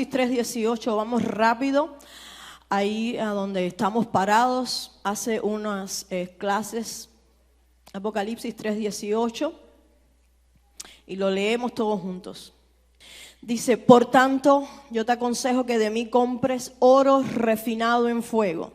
Apocalipsis 3:18, vamos rápido, ahí a donde estamos parados hace unas clases, Apocalipsis 3:18, y lo leemos todos juntos. Dice, por tanto, yo te aconsejo que de mí compres oro refinado en fuego,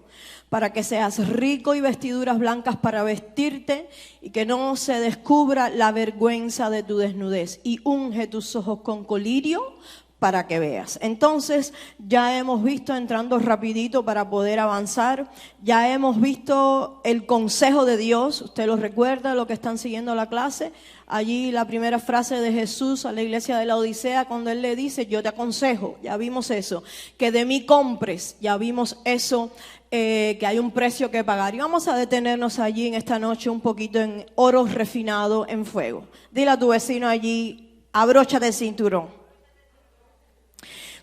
para que seas rico, y vestiduras blancas para vestirte, y que no se descubra la vergüenza de tu desnudez, y unge tus ojos con colirio para que veas. Entonces, ya hemos visto, entrando rapidito para poder avanzar, ya hemos visto el consejo de Dios. Usted lo recuerda, lo que están siguiendo la clase. Allí la primera frase de Jesús a la iglesia de la Odisea, cuando Él le dice, yo te aconsejo, ya vimos eso, que de mí compres, ya vimos eso, que hay un precio que pagar. Y vamos a detenernos allí en esta noche un poquito en oro refinado en fuego. Dile a tu vecino allí, abróchate el cinturón.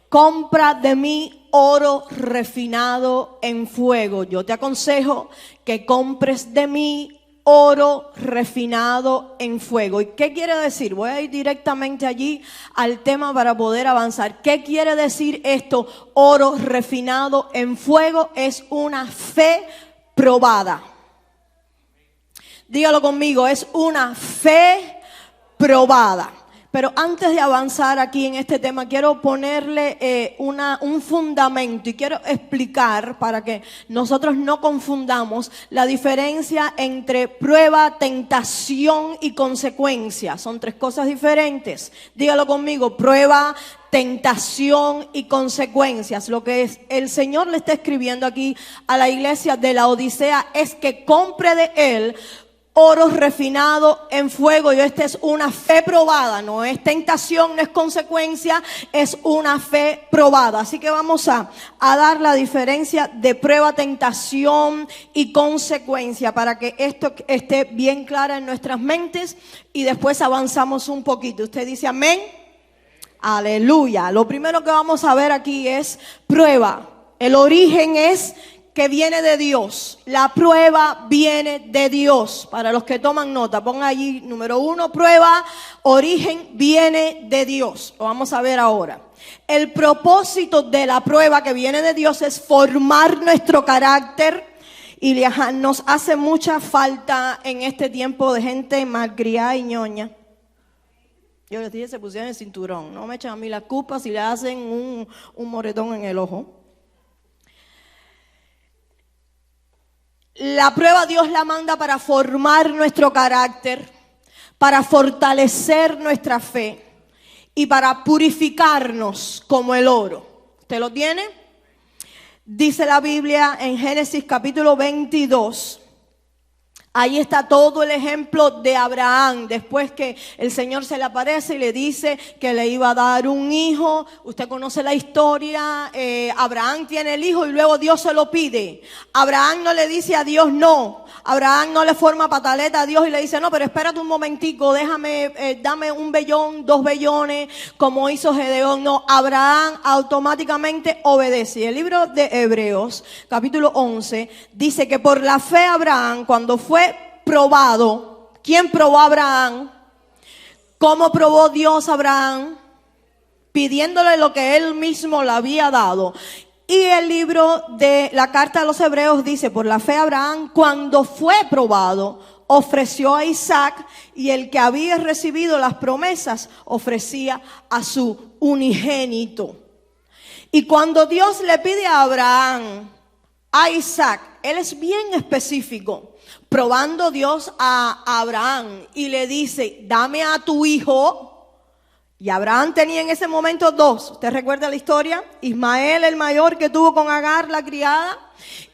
Compra de mí oro refinado en fuego. Yo te aconsejo que compres de mí oro refinado en fuego. ¿Y qué quiere decir? Voy a ir directamente allí al tema para poder avanzar. ¿Qué quiere decir esto? Oro refinado en fuego es una fe probada. Dígalo conmigo, es una fe probada. Pero antes de avanzar aquí en este tema, quiero ponerle un fundamento y quiero explicar para que nosotros no confundamos la diferencia entre prueba, tentación y consecuencia. Son tres cosas diferentes. Dígalo conmigo, prueba, tentación y consecuencias. Lo que el Señor le está escribiendo aquí a la iglesia de la Odisea es que compre de Él oro refinado en fuego. Y esta es una fe probada, no es tentación, no es consecuencia, es una fe probada. Así que vamos a dar la diferencia de prueba, tentación y consecuencia para que esto esté bien clara en nuestras mentes y después avanzamos un poquito. Usted dice amén. Aleluya. Lo primero que vamos a ver aquí es prueba. El origen es que viene de Dios. La prueba viene de Dios. Para los que toman nota, ponga allí número 1, prueba, origen viene de Dios. Lo vamos a ver ahora. El propósito de la prueba que viene de Dios es formar nuestro carácter. Y nos hace mucha falta en este tiempo de gente malcriada y ñoña. Yo les dije, se pusieron el cinturón. No me echan a mí la culpa si le hacen un moretón en el ojo. La prueba Dios la manda para formar nuestro carácter, para fortalecer nuestra fe y para purificarnos como el oro. ¿Usted lo tiene? Dice la Biblia en Génesis capítulo 22. Ahí está todo el ejemplo de Abraham, después que el Señor se le aparece y le dice que le iba a dar un hijo. Usted conoce la historia, Abraham tiene el hijo y luego Dios se lo pide. Abraham no le dice a Dios no, Abraham no le forma pataleta a Dios y le dice no, pero espérate un momentico, dame un vellón, 2 vellones, como hizo Gedeón. No, Abraham automáticamente obedece. Y el libro de Hebreos, capítulo 11, dice que por la fe Abraham, cuando fue probado. ¿Quién probó a Abraham? ¿Cómo probó Dios a Abraham? Pidiéndole lo que él mismo le había dado. Y el libro de la carta a los Hebreos dice, por la fe Abraham, cuando fue probado, ofreció a Isaac, y el que había recibido las promesas ofrecía a su unigénito. Y cuando Dios le pide a Abraham, a Isaac, él es bien específico. Probando Dios a Abraham y le dice, dame a tu hijo. Y Abraham tenía en ese momento 2. ¿Usted recuerda la historia? Ismael, el mayor que tuvo con Agar, la criada.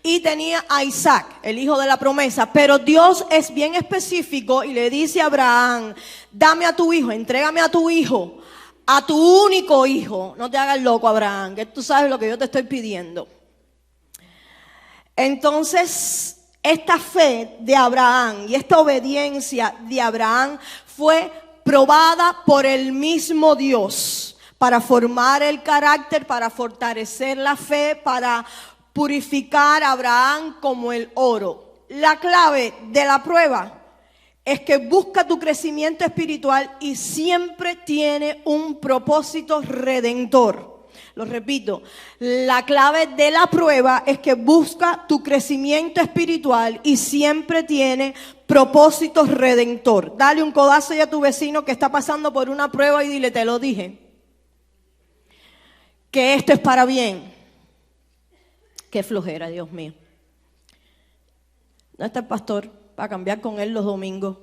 Y tenía a Isaac, el hijo de la promesa. Pero Dios es bien específico y le dice a Abraham, dame a tu hijo, entrégame a tu hijo, a tu único hijo. No te hagas loco, Abraham, que tú sabes lo que yo te estoy pidiendo. Entonces, esta fe de Abraham y esta obediencia de Abraham fue probada por el mismo Dios para formar el carácter, para fortalecer la fe, para purificar a Abraham como el oro. La clave de la prueba es que busca tu crecimiento espiritual y siempre tiene un propósito redentor. Lo repito, la clave de la prueba es que busca tu crecimiento espiritual y siempre tiene propósito redentor. Dale un codazo a tu vecino que está pasando por una prueba y dile, te lo dije, que esto es para bien. Qué flojera, Dios mío. ¿Dónde está el pastor para cambiar con él los domingos?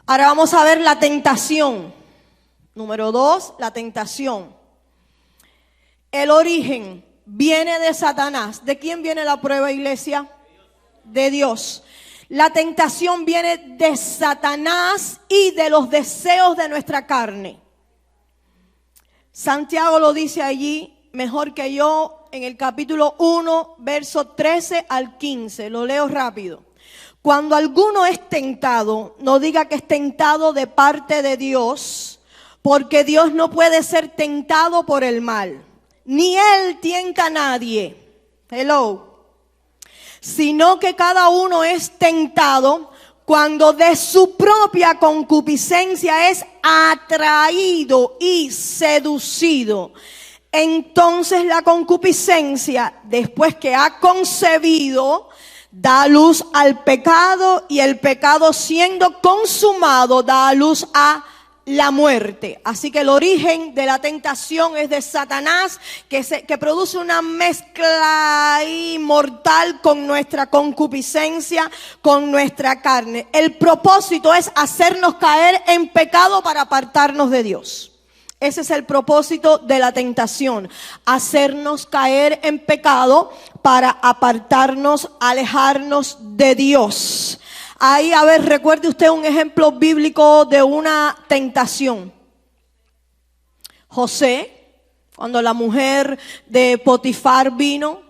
Ahora vamos a ver la tentación. Número 2, la tentación. El origen viene de Satanás. ¿De quién viene la prueba, iglesia? De Dios. La tentación viene de Satanás y de los deseos de nuestra carne. Santiago lo dice allí mejor que yo en el capítulo 1, verso 13 al 15. Lo leo rápido. Cuando alguno es tentado, no diga que es tentado de parte de Dios, porque Dios no puede ser tentado por el mal, ni Él tienta a nadie. Hello. Sino que cada uno es tentado cuando de su propia concupiscencia es atraído y seducido. Entonces la concupiscencia, después que ha concebido, da luz al pecado, y el pecado, siendo consumado, da luz a la muerte. Así que el origen de la tentación es de Satanás, que produce una mezcla mortal con nuestra concupiscencia, con nuestra carne. El propósito es hacernos caer en pecado para apartarnos de Dios. Ese es el propósito de la tentación, hacernos caer en pecado para apartarnos, alejarnos de Dios. Ahí, a ver, recuerde usted un ejemplo bíblico de una tentación. José, cuando la mujer de Potifar vino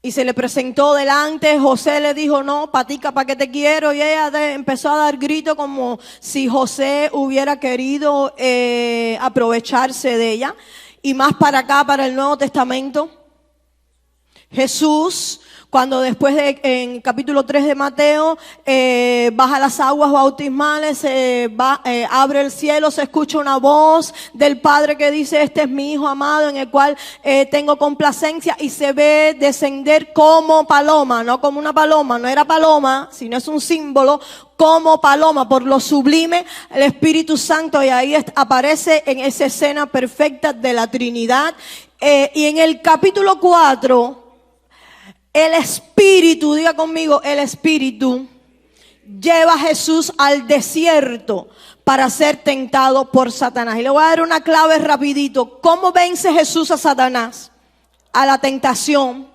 y se le presentó delante, José le dijo, no, patica, ¿para qué te quiero? Y ella empezó a dar gritos como si José hubiera querido aprovecharse de ella. Y más para acá, para el Nuevo Testamento, Jesús, cuando después en capítulo 3 de Mateo, baja las aguas bautismales, abre el cielo, se escucha una voz del Padre que dice, este es mi Hijo amado en el cual tengo complacencia, y se ve descender como paloma, no como una paloma, no era paloma, sino es un símbolo, como paloma, por lo sublime, el Espíritu Santo, y ahí aparece en esa escena perfecta de la Trinidad. Y en el capítulo 4, el Espíritu, diga conmigo, el Espíritu lleva a Jesús al desierto para ser tentado por Satanás. Y le voy a dar una clave rapidito. ¿Cómo vence Jesús a Satanás? A la tentación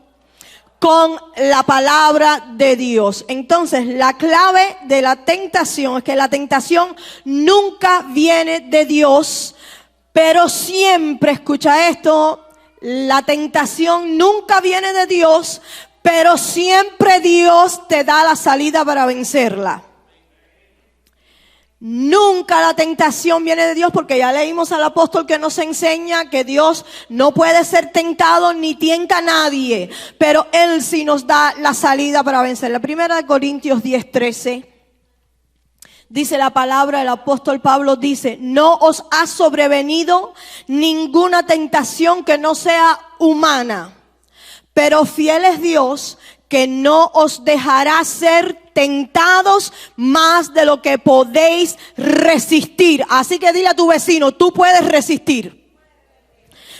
con la palabra de Dios. Entonces, la clave de la tentación es que la tentación nunca viene de Dios, pero siempre, escucha esto, la tentación nunca viene de Dios, pero siempre Dios te da la salida para vencerla. Nunca la tentación viene de Dios, porque ya leímos al apóstol que nos enseña que Dios no puede ser tentado ni tienta a nadie, pero Él sí nos da la salida para vencerla. Primera de Corintios 10:13. Dice la palabra, el apóstol Pablo dice, no os ha sobrevenido ninguna tentación que no sea humana, pero fiel es Dios, que no os dejará ser tentados más de lo que podéis resistir. Así que dile a tu vecino, tú puedes resistir.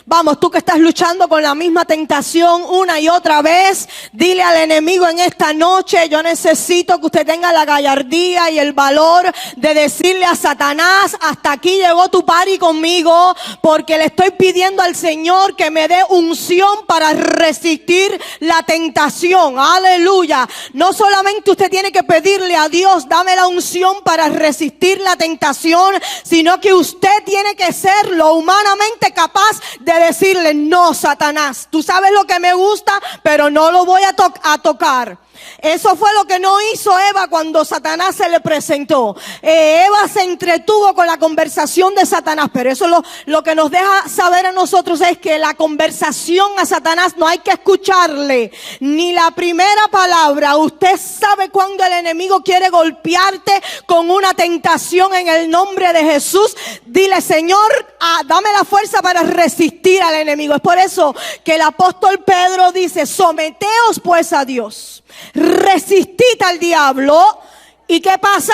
Vamos, tú que estás luchando con la misma tentación una y otra vez, dile al enemigo en esta noche, yo necesito que usted tenga la gallardía y el valor de decirle a Satanás, hasta aquí llegó tu party conmigo, porque le estoy pidiendo al Señor que me dé unción para resistir la tentación. Aleluya. No solamente usted tiene que pedirle a Dios, dame la unción para resistir la tentación, sino que usted tiene que ser lo humanamente capaz de decirle, no, Satanás, tú sabes lo que me gusta, pero no lo voy a tocar. Eso fue lo que no hizo Eva cuando Satanás se le presentó. Eva se entretuvo con la conversación de Satanás, pero eso lo que nos deja saber a nosotros es que la conversación a Satanás no hay que escucharle ni la primera palabra. Usted sabe cuando el enemigo quiere golpearte con una tentación en el nombre de Jesús. Dile: Señor, dame la fuerza para resistir al enemigo. Es por eso que el apóstol Pedro dice: someteos pues a Dios. Resistid al diablo. ¿Y qué pasa?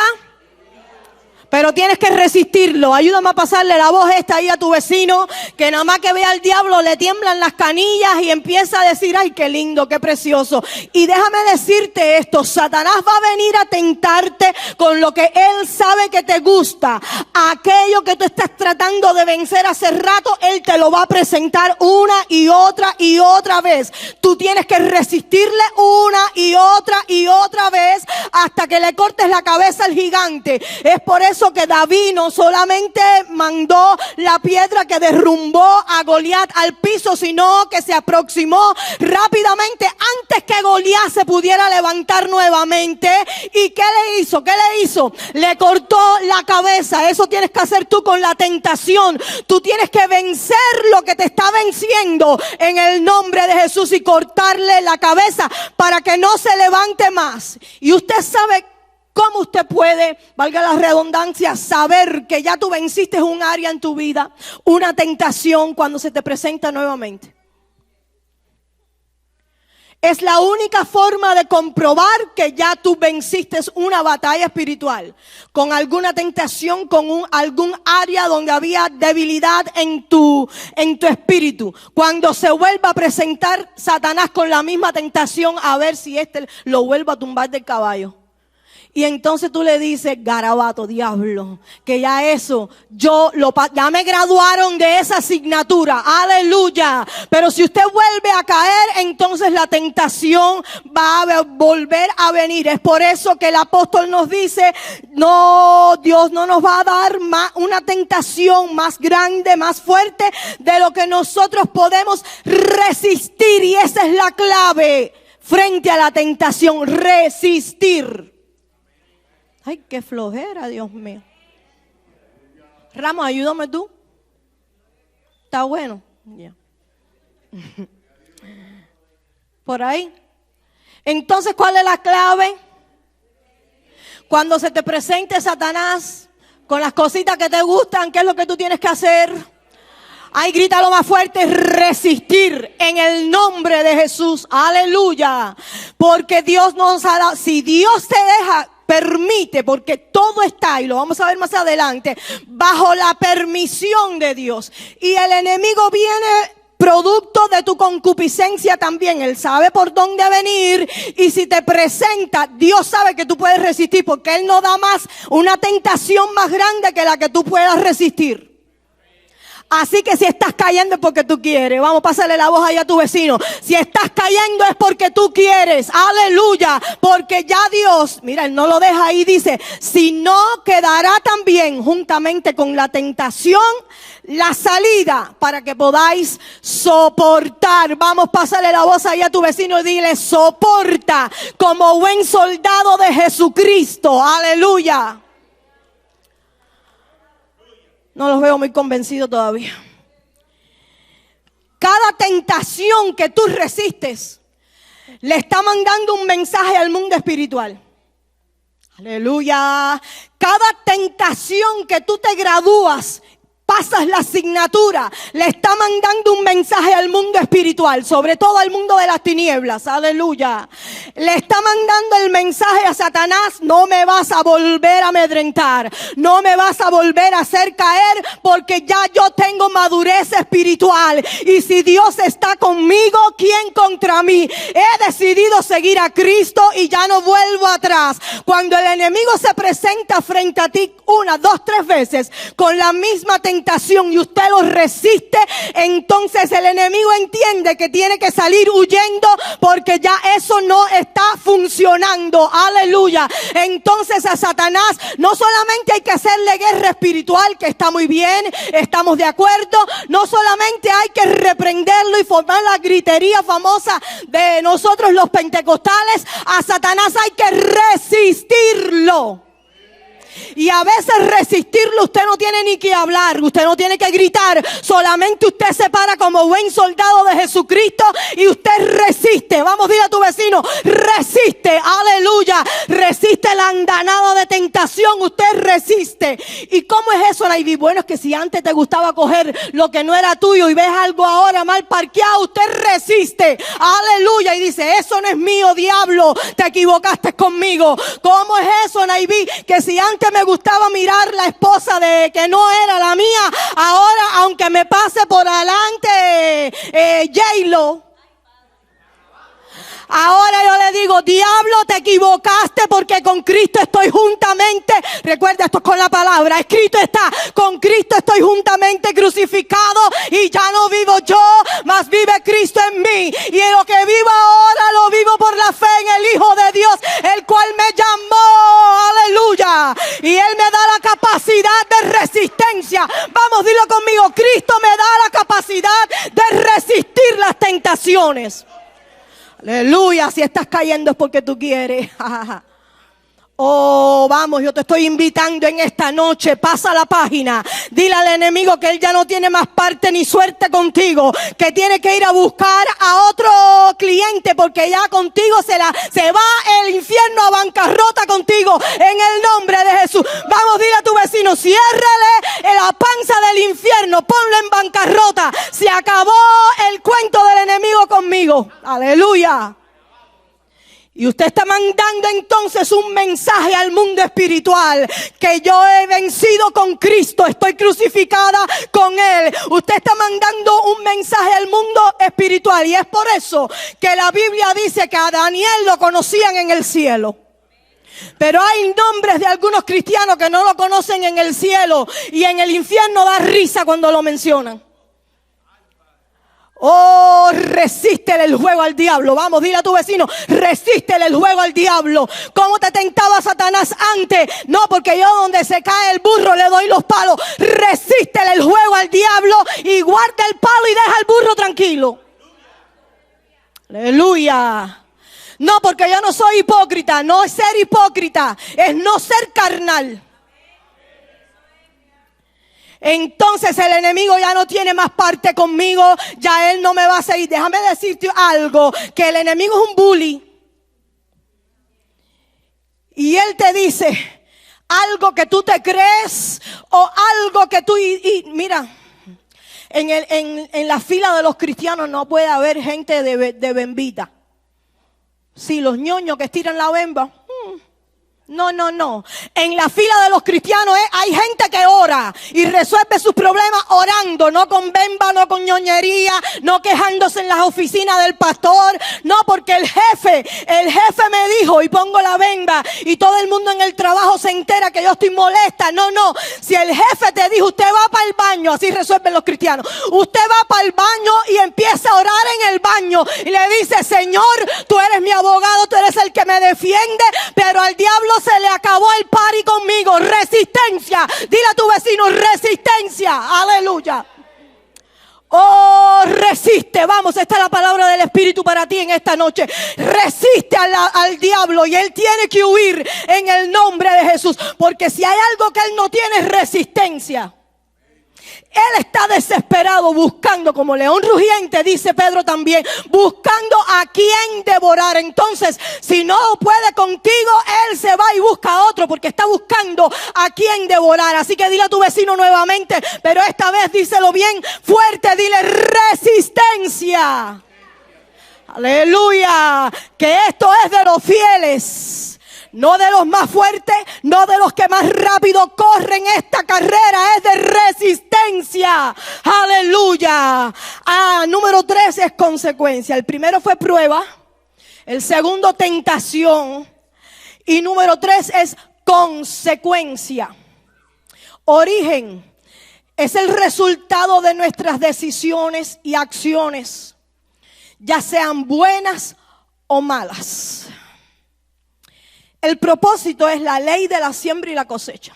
Pero tienes que resistirlo. Ayúdame a pasarle la voz esta ahí a tu vecino, que nada más que vea al diablo le tiemblan las canillas y empieza a decir: ay, qué lindo, qué precioso. Y déjame decirte esto: Satanás va a venir a tentarte con lo que él sabe que te gusta. Aquello que tú estás tratando de vencer hace rato, él te lo va a presentar una y otra vez. Tú tienes que resistirle una y otra vez hasta que le cortes la cabeza al gigante. Es por eso que David no solamente mandó la piedra que derrumbó a Goliat al piso, sino que se aproximó rápidamente antes que Goliat se pudiera levantar nuevamente. ¿Y qué le hizo? ¿Qué le hizo? Le cortó la cabeza. Eso tienes que hacer tú con la tentación. Tú tienes que vencer lo que te está venciendo en el nombre de Jesús y cortarle la cabeza para que no se levante más. Y usted sabe ¿cómo usted puede, valga la redundancia, saber que ya tú venciste un área en tu vida, una tentación cuando se te presenta nuevamente? Es la única forma de comprobar que ya tú venciste una batalla espiritual, con alguna tentación, con algún área donde había debilidad en tu espíritu. Cuando se vuelva a presentar Satanás con la misma tentación, a ver si lo vuelve a tumbar del caballo. Y entonces tú le dices: garabato, diablo, que ya eso, ya me graduaron de esa asignatura, aleluya. Pero si usted vuelve a caer, entonces la tentación va a volver a venir. Es por eso que el apóstol nos dice: no, Dios no nos va a dar una tentación más grande, más fuerte de lo que nosotros podemos resistir. Y esa es la clave frente a la tentación: resistir. Ay, qué flojera, Dios mío. Ramos, ayúdame tú. Está bueno. Ya. Por ahí. Entonces, ¿cuál es la clave? Cuando se te presente Satanás con las cositas que te gustan, ¿qué es lo que tú tienes que hacer? Ay, grítalo más fuerte: resistir en el nombre de Jesús. Aleluya. Porque Dios nos ha dado, si Dios te deja, permite, porque todo está, y lo vamos a ver más adelante, bajo la permisión de Dios. Y el enemigo viene producto de tu concupiscencia también. Él sabe por dónde venir, y si te presenta, Dios sabe que tú puedes resistir, porque Él no da más una tentación más grande que la que tú puedas resistir. Así que si estás cayendo es porque tú quieres. Vamos, pásale la voz ahí a tu vecino. Si estás cayendo es porque tú quieres. Aleluya. Porque ya Dios, mira, Él no lo deja ahí, dice: si no, quedará también juntamente con la tentación la salida para que podáis soportar. Vamos, pásale la voz ahí a tu vecino y dile: soporta como buen soldado de Jesucristo. Aleluya. No los veo muy convencidos todavía. Cada tentación que tú resistes le está mandando un mensaje al mundo espiritual. Aleluya. Cada tentación que tú te gradúas, pasas la asignatura, le está mandando un mensaje al mundo espiritual, sobre todo al mundo de las tinieblas. Aleluya. Le está mandando el mensaje a Satanás: no me vas a volver a amedrentar, no me vas a volver a hacer caer, porque ya yo tengo madurez espiritual. Y si Dios está conmigo, ¿quién contra mí? He decidido seguir a Cristo y ya no vuelvo atrás. Cuando el enemigo se presenta frente a ti 1, 2, 3 veces con la misma tentación, tentación y usted lo resiste, entonces el enemigo entiende que tiene que salir huyendo porque ya eso no está funcionando. Aleluya. Entonces a Satanás no solamente hay que hacerle guerra espiritual, que está muy bien, estamos de acuerdo. No solamente hay que reprenderlo y formar la gritería famosa de nosotros los pentecostales, a Satanás hay que resistirlo. Y a veces resistirlo usted no tiene ni que hablar, usted no tiene que gritar, solamente usted se para como buen soldado de Jesucristo y usted resiste. Vamos, dile a tu vecino, resiste, aleluya, resiste la andanada de tentación, usted resiste. ¿Y cómo es eso, Naiví? Bueno, es que si antes te gustaba coger lo que no era tuyo y ves algo ahora mal parqueado, usted resiste, aleluya, y dice, eso no es mío, diablo, te equivocaste conmigo. ¿Cómo es eso, Naiví? Que si antes me gustaba mirar la esposa de que no era la mía, ahora aunque me pase por adelante J-Lo, ahora yo le digo, diablo, te equivocaste porque con Cristo estoy juntamente, recuerda esto es con la palabra, escrito está, con Cristo estoy juntamente crucificado y ya no vivo yo, mas vive Cristo en mí. Y en lo que vivo ahora lo vivo por la fe en el Hijo de Dios, el cual me llamó, aleluya. Y Él me da la capacidad de resistencia. Vamos, dilo conmigo, Cristo me da la capacidad de resistir las tentaciones. Aleluya, si estás cayendo es porque tú quieres. Oh, vamos, yo te estoy invitando en esta noche, pasa la página, dile al enemigo que él ya no tiene más parte ni suerte contigo, que tiene que ir a buscar a otro cliente porque ya contigo se va el infierno a bancarrota contigo, en el nombre de Jesús. Vamos, dile a tu vecino, ciérrale la panza del infierno, ponlo en bancarrota, se acabó el cuento del enemigo conmigo. Aleluya. Y usted está mandando entonces un mensaje al mundo espiritual, que yo he vencido con Cristo, estoy crucificada con Él. Usted está mandando un mensaje al mundo espiritual y es por eso que la Biblia dice que a Daniel lo conocían en el cielo. Pero hay nombres de algunos cristianos que no lo conocen en el cielo y en el infierno da risa cuando lo mencionan. Oh, resístele el juego al diablo. Vamos, dile a tu vecino, resístele el juego al diablo. ¿Cómo te tentaba Satanás antes? No, porque yo donde se cae el burro le doy los palos. Resístele el juego al diablo y guarda el palo y deja al burro tranquilo. Aleluya. No, porque yo no soy hipócrita. No es ser hipócrita, es no ser carnal. Entonces el enemigo ya no tiene más parte conmigo, ya él no me va a seguir. Déjame decirte algo, que el enemigo es un bully. Y él te dice algo que tú te crees o algo que tú... Y mira, en la fila de los cristianos no puede haber gente de bembita. Sí, los ñoños que estiran la bemba. No. En la fila de los cristianos hay gente que ora y resuelve sus problemas orando, no con bemba, no con ñoñería, no quejándose en las oficinas del pastor. No, porque el jefe me dijo y pongo la bemba y todo el mundo en el trabajo se entera que yo estoy molesta. No. Si el jefe te dijo, usted va para el baño, así resuelven los cristianos. Usted va para el baño y empieza a orar en el baño y le dice, Señor, tú eres mi abogado, tú eres el que me defiende, pero al diablo se le acabó el party conmigo. Resistencia. Dile a tu vecino, resistencia. Aleluya. Oh, resiste. Vamos, esta es la palabra del Espíritu para ti en esta noche. Resiste al diablo y él tiene que huir en el nombre de Jesús. Porque si hay algo que él no tiene es resistencia. Él está desesperado buscando, como león rugiente, dice Pedro también, buscando a quien devorar. Entonces, si no puede contigo, él se va y busca a otro, porque está buscando a quien devorar. Así que dile a tu vecino nuevamente, pero esta vez díselo bien fuerte, dile resistencia. Aleluya, que esto es de los fieles. No de los más fuertes, no de los que más rápido corren esta carrera, es de resistencia. Aleluya. Número 3 es consecuencia. El primero fue prueba, el segundo tentación y número 3 es consecuencia. Origen. es el resultado de nuestras decisiones y acciones, ya sean buenas o malas. El propósito es la ley de la siembra y la cosecha.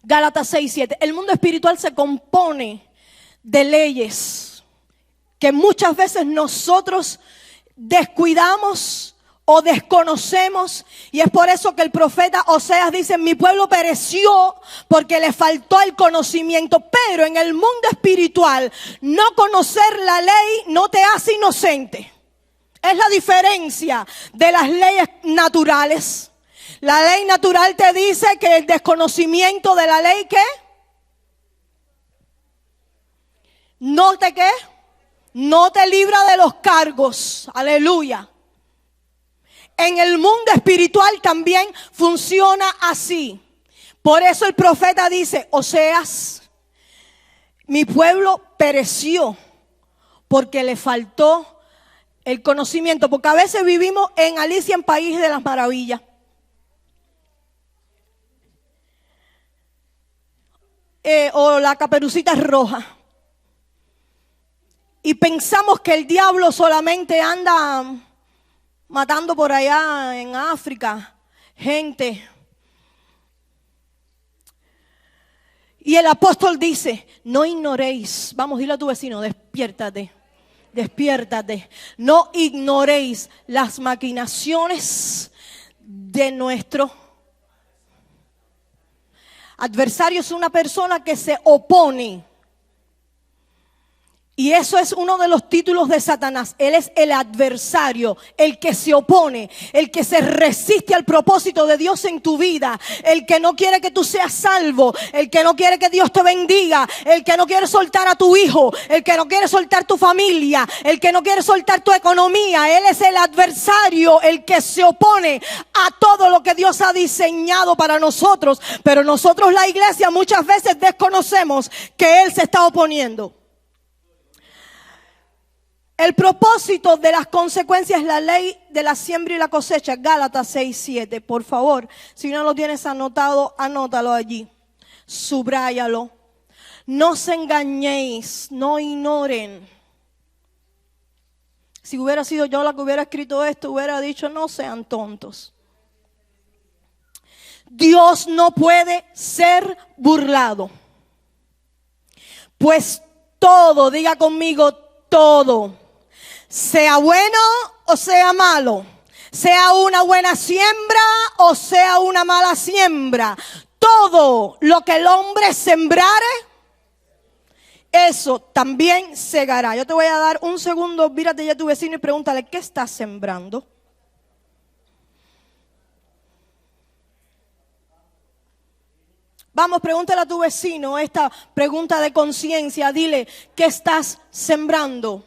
Gálatas 6:7. El mundo espiritual se compone de leyes que muchas veces nosotros descuidamos o desconocemos, y es por eso que el profeta Oseas dice: mi pueblo pereció porque le faltó el conocimiento. Pero en el mundo espiritual, no conocer la ley no te hace inocente. Es la diferencia de las leyes naturales. La ley natural te dice que el desconocimiento de la ley, ¿qué? No te, ¿qué? No te libra de los cargos. Aleluya. En el mundo espiritual también funciona así. Por eso el profeta dice: Oseas, mi pueblo pereció porque le faltó el conocimiento. Porque a veces vivimos en Alicia en País de las Maravillas. O la Caperucita Roja. Y pensamos que el diablo solamente anda matando por allá en África gente. Y el apóstol dice: no ignoréis. Vamos, dile a tu vecino: despiértate. Despiértate. No ignoréis las maquinaciones de nuestro adversario. Es una persona que se opone. Y eso es uno de los títulos de Satanás. Él es el adversario, el que se opone, el que se resiste al propósito de Dios en tu vida, el que no quiere que tú seas salvo, el que no quiere que Dios te bendiga, el que no quiere soltar a tu hijo, el que no quiere soltar tu familia, el que no quiere soltar tu economía. Él es el adversario, el que se opone a todo lo que Dios ha diseñado para nosotros. Pero nosotros, la iglesia, muchas veces desconocemos que Él se está oponiendo. El propósito de las consecuencias es la ley de la siembra y la cosecha. Gálatas 6:7. Por favor, si no lo tienes anotado, anótalo allí. Subráyalo. No os engañéis, no ignoren. Si hubiera sido yo la que hubiera escrito esto, hubiera dicho: no sean tontos. Dios no puede ser burlado. Pues todo, diga conmigo, todo, sea bueno o sea malo, sea una buena siembra o sea una mala siembra, todo lo que el hombre sembrare, eso también segará. Yo te voy a dar un segundo, mírate ya a tu vecino y pregúntale: ¿qué estás sembrando? Vamos, pregúntale a tu vecino esta pregunta de conciencia. Dile: ¿qué estás sembrando?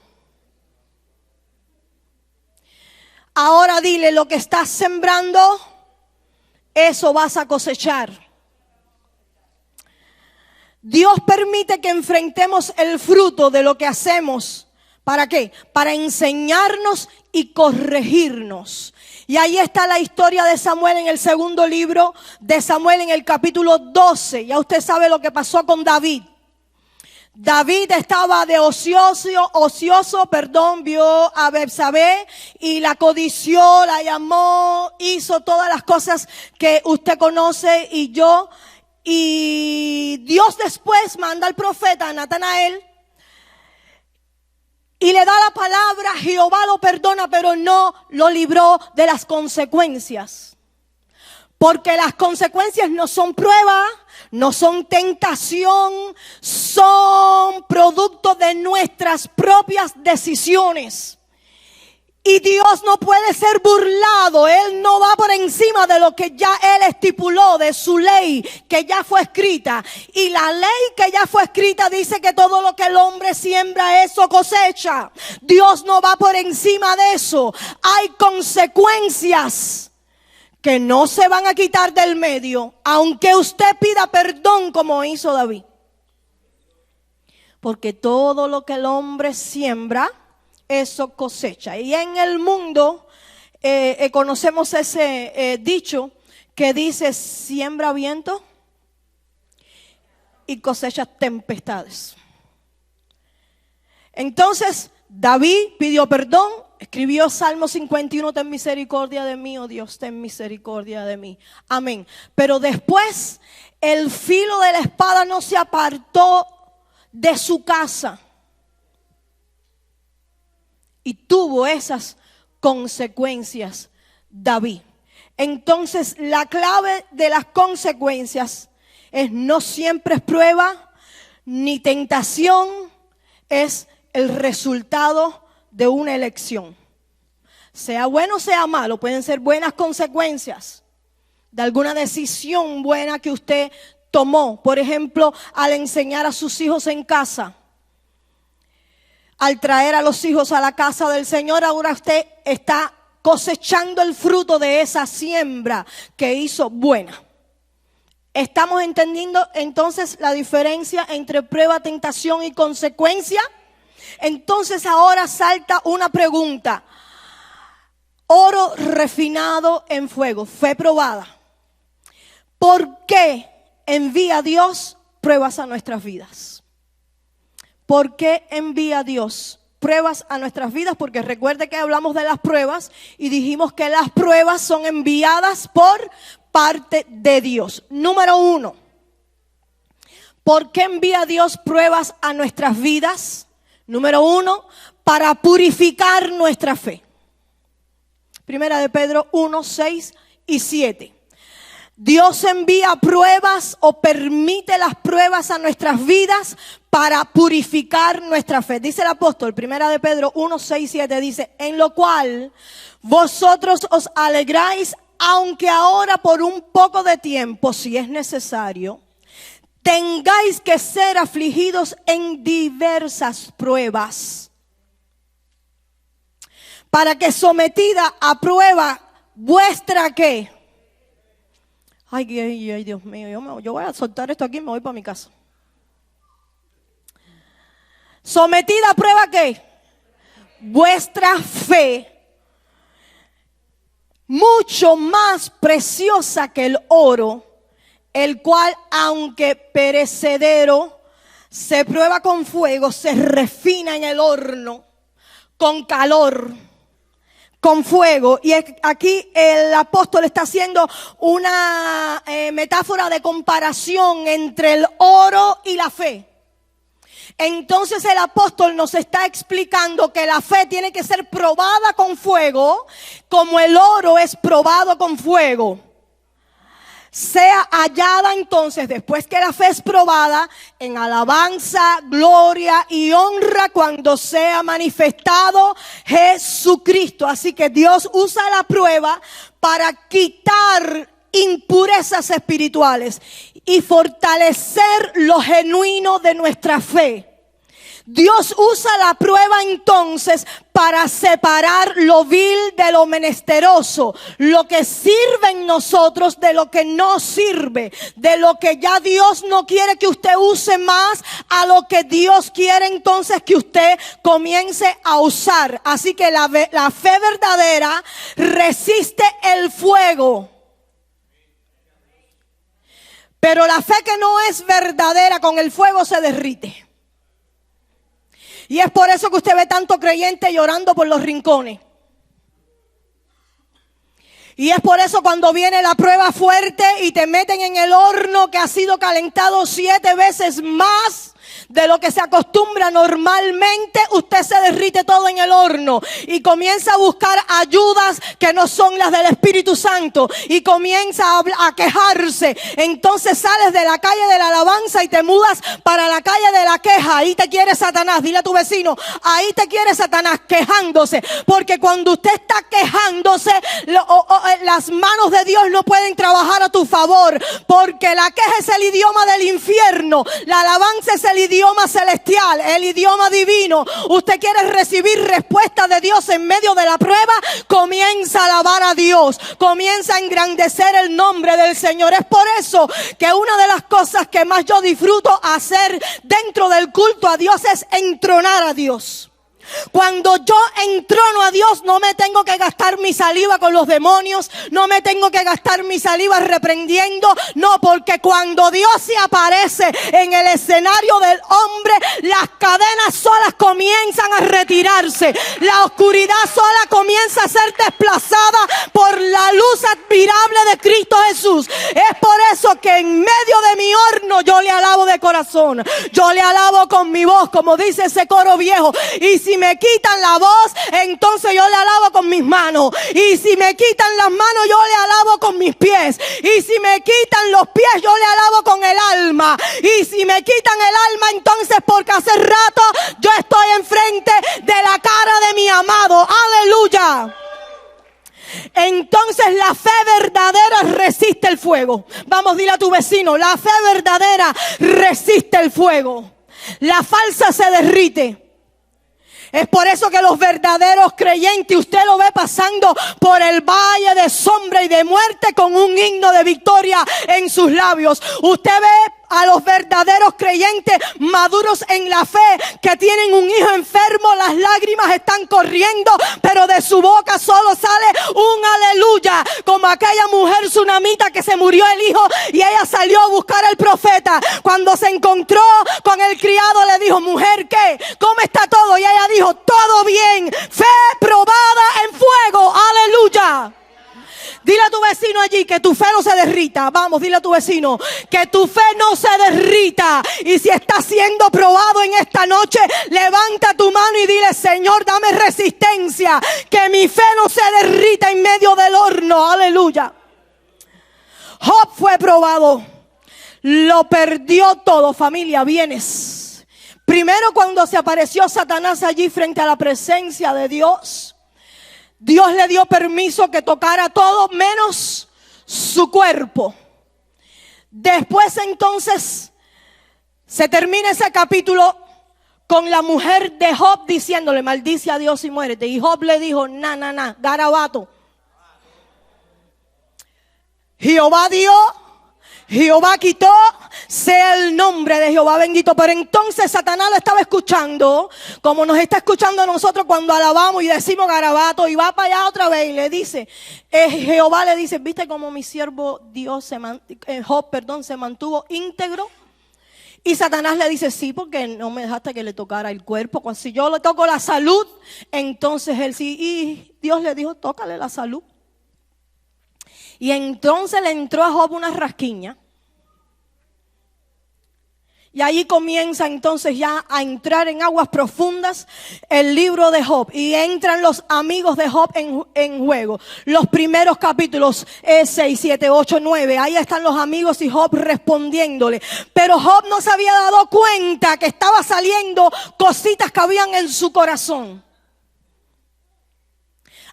Ahora dile: lo que estás sembrando, eso vas a cosechar. Dios permite que enfrentemos el fruto de lo que hacemos. ¿Para qué? Para enseñarnos y corregirnos. Y ahí está la historia de Samuel en el segundo libro de Samuel, en el capítulo 12. Ya usted sabe lo que pasó con David. David estaba de ocioso, vio a Betsabé y la codició, la llamó, hizo todas las cosas que usted conoce y yo. Y Dios después manda al profeta Natanael y le da la palabra. Jehová lo perdona, pero no lo libró de las consecuencias. Porque las consecuencias no son prueba, no son tentación, son producto de nuestras propias decisiones. Y Dios no puede ser burlado. Él no va por encima de lo que ya Él estipuló, de su ley que ya fue escrita. Y la ley que ya fue escrita dice que todo lo que el hombre siembra, eso cosecha. Dios no va por encima de eso. Hay consecuencias que no se van a quitar del medio, aunque usted pida perdón como hizo David. Porque todo lo que el hombre siembra, eso cosecha. Y en el mundo conocemos ese dicho que dice: siembra viento y cosechas tempestades. Entonces David pidió perdón, escribió Salmo 51, ten misericordia de mí, oh Dios, ten misericordia de mí. Amén. Pero después el filo de la espada no se apartó de su casa y tuvo esas consecuencias David. Entonces la clave de las consecuencias es no siempre es prueba ni tentación, es el resultado de una elección. Sea bueno o sea malo, pueden ser buenas consecuencias de alguna decisión buena que usted tomó. Por ejemplo, al enseñar a sus hijos en casa, al traer a los hijos a la casa del Señor, ahora usted está cosechando el fruto de esa siembra que hizo buena. ¿Estamos entendiendo entonces la diferencia entre prueba, tentación y consecuencia? Entonces ahora salta una pregunta. Oro refinado en fuego, fe probada. ¿Por qué envía Dios pruebas a nuestras vidas? ¿Por qué envía Dios pruebas a nuestras vidas? Porque recuerde que hablamos de las pruebas y dijimos que las pruebas son enviadas por parte de Dios. Número 1, ¿por qué envía Dios pruebas a nuestras vidas? Número 1, para purificar nuestra fe. Primera de Pedro 1, 6 y 7. Dios envía pruebas o permite las pruebas a nuestras vidas para purificar nuestra fe. Dice el apóstol, Primera de Pedro 1, 6, 7, dice, en lo cual vosotros os alegráis, aunque ahora por un poco de tiempo, si es necesario, tengáis que ser afligidos en diversas pruebas, para que sometida a prueba vuestra ¿qué? Ay, Dios mío, yo voy a soltar esto aquí y me voy para mi casa. Sometida a prueba ¿qué? Vuestra fe, mucho más preciosa que el oro, el cual, aunque perecedero, se prueba con fuego, se refina en el horno, con calor, con fuego. Y aquí el apóstol está haciendo una metáfora de comparación entre el oro y la fe. Entonces el apóstol nos está explicando que la fe tiene que ser probada con fuego, como el oro es probado con fuego. Sea hallada entonces, después que la fe es probada, en alabanza, gloria y honra cuando sea manifestado Jesucristo. Así que Dios usa la prueba para quitar impurezas espirituales y fortalecer lo genuino de nuestra fe. Dios usa la prueba entonces para separar lo vil de lo menesteroso, lo que sirve en nosotros de lo que no sirve, de lo que ya Dios no quiere que usted use más, a lo que Dios quiere entonces que usted comience a usar. Así que la fe verdadera resiste el fuego. Pero la fe que no es verdadera, con el fuego se derrite. Y es por eso que usted ve tanto creyente llorando por los rincones. Y es por eso cuando viene la prueba fuerte y te meten en el horno que ha sido calentado 7 veces más de lo que se acostumbra normalmente, usted se derrite todo en el horno y comienza a buscar ayudas que no son las del Espíritu Santo y comienza a quejarse. Entonces sales de la calle de la alabanza y te mudas para la calle de la queja. Ahí te quiere Satanás. Dile a tu vecino, ahí te quiere Satanás, quejándose. Porque cuando usted está quejándose, las manos de Dios no pueden trabajar a tu favor, porque la queja es el idioma del infierno, la alabanza es el idioma celestial, el idioma divino. Usted quiere recibir respuesta de Dios en medio de la prueba, comienza a alabar a Dios, comienza a engrandecer el nombre del Señor. Es por eso que una de las cosas que más yo disfruto hacer dentro del culto a Dios es entronar a Dios. Cuando yo entrono a Dios, no me tengo que gastar mi saliva con los demonios, no me tengo que gastar mi saliva reprendiendo, no, porque cuando Dios se aparece en el escenario del hombre, las cadenas solas comienzan a retirarse, la oscuridad sola comienza a ser desplazada por la luz admirable de Cristo Jesús. Es por eso que en medio de mi horno yo le alabo de corazón, yo le alabo con mi voz, como dice ese coro viejo. Y si me quitan la voz, entonces yo le alabo con mis manos. Y si me quitan las manos, yo le alabo con mis pies. Y si me quitan los pies, yo le alabo con el alma. Y si me quitan el alma, entonces porque hace rato yo estoy enfrente de la cara de mi amado. Aleluya. Entonces la fe verdadera resiste el fuego. Vamos, dile a tu vecino, la fe verdadera resiste el fuego. La falsa se derrite. Es por eso que los verdaderos creyentes, usted lo ve pasando por el valle de sombra y de muerte con un himno de victoria en sus labios. Usted ve a los verdaderos creyentes maduros en la fe que tienen un hijo enfermo, las lágrimas están corriendo, pero de su boca solo sale un aleluya, como aquella mujer tsunamita que se murió el hijo y ella salió a buscar al profeta. Cuando se encontró con el criado le dijo, mujer, ¿qué? ¿Cómo está todo? Y ella dijo, todo bien, fe probada en fuego, aleluya. Dile a tu vecino allí que tu fe no se derrita. Vamos, dile a tu vecino que tu fe no se derrita. Y si está siendo probado en esta noche, levanta tu mano y dile, Señor, dame resistencia. Que mi fe no se derrita en medio del horno. Aleluya. Job fue probado. Lo perdió todo, familia, bienes. Primero cuando se apareció Satanás allí frente a la presencia de Dios. Dios le dio permiso que tocara todo menos su cuerpo. Después entonces se termina ese capítulo con la mujer de Job diciéndole, maldice a Dios y muérete. Y Job le dijo, garabato. Jehová dio, Jehová quitó, sea el nombre de Jehová bendito. Pero entonces Satanás lo estaba escuchando, como nos está escuchando a nosotros cuando alabamos y decimos garabato, y va para allá otra vez y le dice, Jehová le dice, ¿viste cómo mi siervo Dios Job se mantuvo íntegro? Y Satanás le dice, sí, porque no me dejaste que le tocara el cuerpo. Cuando si yo le toco la salud, entonces él sí. Y Dios le dijo, tócale la salud. Y entonces le entró a Job una rasquiña. Y ahí comienza entonces ya a entrar en aguas profundas el libro de Job. Y entran los amigos de Job en juego. Los primeros capítulos 6, 7, 8, 9. Ahí están los amigos y Job respondiéndole. Pero Job no se había dado cuenta que estaba saliendo cositas que habían en su corazón.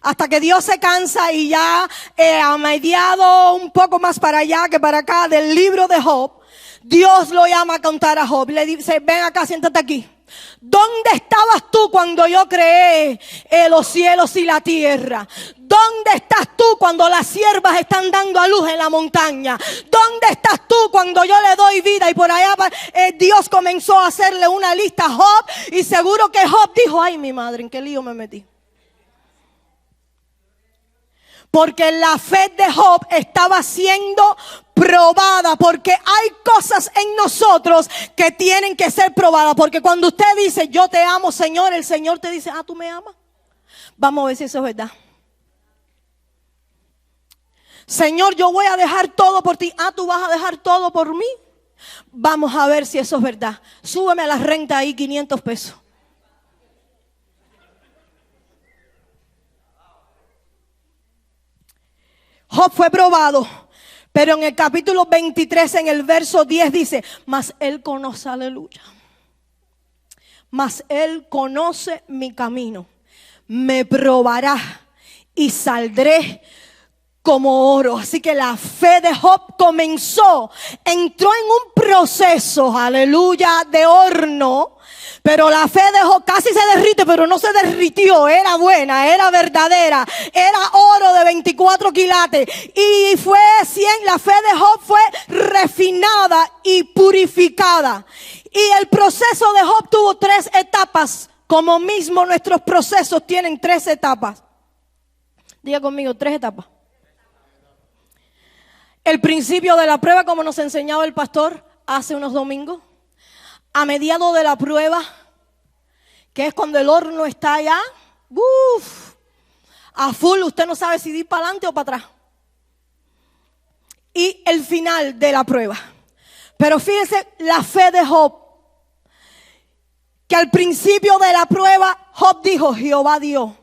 Hasta que Dios se cansa y ya a mediado un poco más para allá que para acá del libro de Job, Dios lo llama a contar a Job. Le dice, ven acá, siéntate aquí. ¿Dónde estabas tú cuando yo creé los cielos y la tierra? ¿Dónde estás tú cuando las ciervas están dando a luz en la montaña? ¿Dónde estás tú cuando yo le doy vida? Y por allá Dios comenzó a hacerle una lista a Job. Y seguro que Job dijo, ay mi madre, ¿en qué lío me metí? Porque la fe de Job estaba siendo probada. Porque hay cosas en nosotros que tienen que ser probadas. Porque cuando usted dice, yo te amo, Señor, el Señor te dice, ¿tú me amas? Vamos a ver si eso es verdad. Señor, yo voy a dejar todo por ti. ¿Tú vas a dejar todo por mí? Vamos a ver si eso es verdad. Súbeme a la renta ahí 500 pesos. Job fue probado, pero en el capítulo 23, en el verso 10 dice, mas él conoce, aleluya, mas él conoce mi camino, me probará y saldré como oro. Así que la fe de Job entró en un proceso, aleluya, de horno. Pero la fe de Job casi se derrite, pero no se derritió. Era buena, era verdadera. Era oro de 24 quilates. Y la fe de Job fue refinada y purificada. Y el proceso de Job tuvo 3 etapas como mismo nuestros procesos tienen 3 etapas. Diga conmigo, 3 etapas. El principio de la prueba, como nos enseñaba el pastor hace unos domingos. A mediados de la prueba, que es cuando el horno está ya, a full, usted no sabe si ir para adelante o para atrás. Y el final de la prueba. Pero fíjense la fe de Job. Que al principio de la prueba, Job dijo, Jehová dio,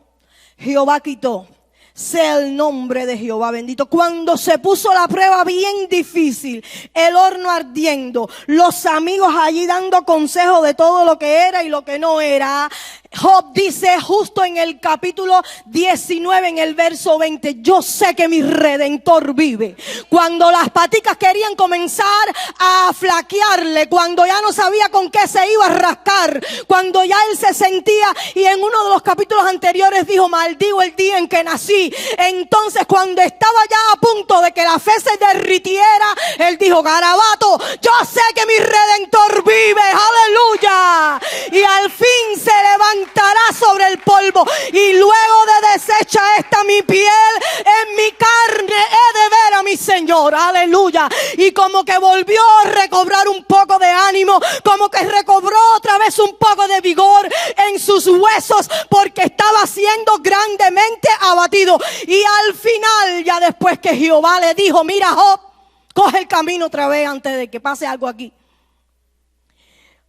Jehová quitó. Sea el nombre de Jehová bendito. Cuando se puso la prueba bien difícil, el horno ardiendo, los amigos allí dando consejos de todo lo que era y lo que no era, Job dice justo en el capítulo 19, en el verso 20, yo sé que mi Redentor vive. Cuando las paticas querían comenzar a flaquearle, cuando ya no sabía con qué se iba a rascar, cuando ya él se sentía, y en uno de los capítulos anteriores dijo, maldigo el día en que nací. Entonces cuando estaba ya a punto de que la fe se derritiera, él dijo, garabato, yo sé que mi Redentor vive, aleluya. Y al fin se levantará sobre el polvo, y luego de deshecha esta mi piel, en mi carne he de ver a mi Señor, aleluya. Y como que volvió a recobrar un poco de ánimo, como que recobró otra vez un poco de vigor en sus huesos, porque estaba siendo grandemente abatido. Y al final, ya después que Jehová le dijo, mira Job, coge el camino otra vez antes de que pase algo aquí.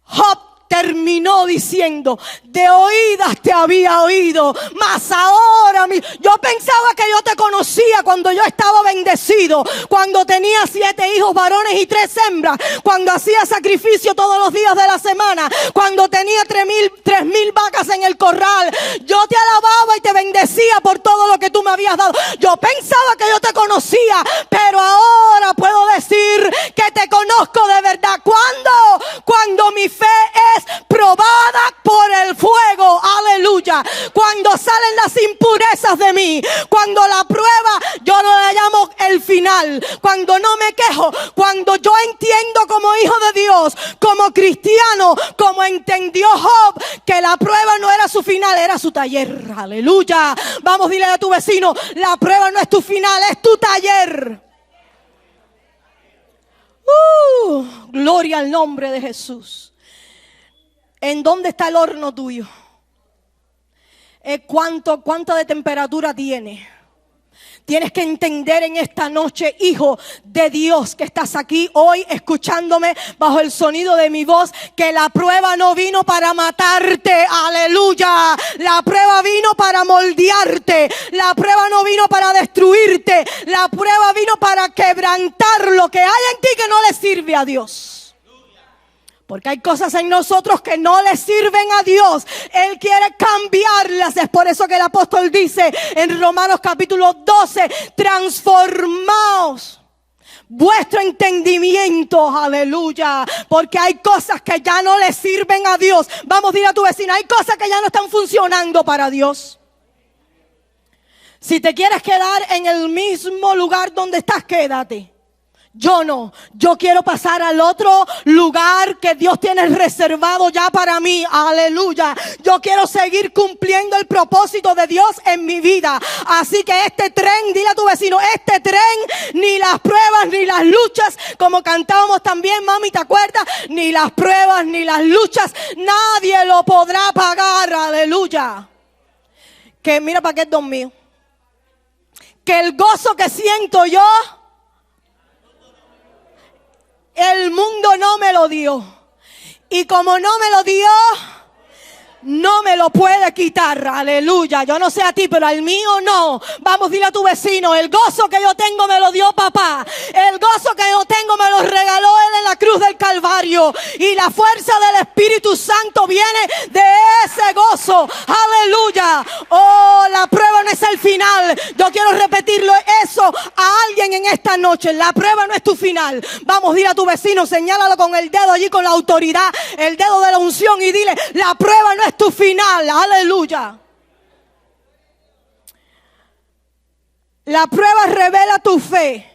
Job terminó diciendo, de oídas te había oído, mas ahora yo pensaba que yo te conocía cuando yo estaba bendecido, cuando tenía 7 hijos varones y 3 hembras, cuando hacía sacrificio todos los días de la semana, cuando tenía 3,000 vacas en el corral. Yo te alababa y te bendecía por todo lo que tú me habías dado. Yo pensaba que yo te conocía, pero ahora puedo decir que te conozco de verdad. ¿Cuándo? Cuando mi fe es probada por el fuego, aleluya. Cuando salen las impurezas de mí, cuando la prueba, yo no la llamo el final, cuando no me quejo, cuando yo entiendo como hijo de Dios, como cristiano, como entendió Job, que la prueba no era su final, era su taller, aleluya. Vamos, dile a tu vecino, la prueba no es tu final, es tu taller. Gloria al nombre de Jesús. ¿En dónde está el horno tuyo? ¿Cuánto de temperatura tiene? Tienes que entender en esta noche, hijo de Dios, que estás aquí hoy escuchándome bajo el sonido de mi voz, que la prueba no vino para matarte, aleluya. La prueba vino para moldearte. La prueba no vino para destruirte. La prueba vino para quebrantar lo que hay en ti que no le sirve a Dios. Porque hay cosas en nosotros que no le sirven a Dios. Él quiere cambiarlas. Es por eso que el apóstol dice en Romanos capítulo 12, transformaos vuestro entendimiento, aleluya. Porque hay cosas que ya no le sirven a Dios. Vamos, dile a tu vecino, hay cosas que ya no están funcionando para Dios. Si te quieres quedar en el mismo lugar donde estás, quédate. Yo no, yo quiero pasar al otro lugar que Dios tiene reservado ya para mí, aleluya. Yo quiero seguir cumpliendo el propósito de Dios en mi vida. Así que este tren, dile a tu vecino, este tren, ni las pruebas ni las luchas, como cantábamos también, mami, ¿te acuerdas? Ni las pruebas ni las luchas, nadie lo podrá pagar, aleluya. Que mira para qué es don mío. Que el gozo que siento yo, el mundo no me lo dio. Y como no me lo dio, no me lo puede quitar, aleluya. Yo no sé a ti, pero al mío no. Vamos, dile a tu vecino, el gozo que yo tengo me lo dio papá. El gozo que yo tengo me lo regaló él en la cruz del Calvario. Y la fuerza del Espíritu Santo viene de ese gozo, aleluya. Oh, la prueba no es el final. Yo quiero repetirlo eso a alguien en esta noche. La prueba no es tu final. Vamos, dile a tu vecino, señálalo con el dedo allí, con la autoridad, el dedo de la unción, y dile, la prueba no es tu final, aleluya. La prueba revela tu fe,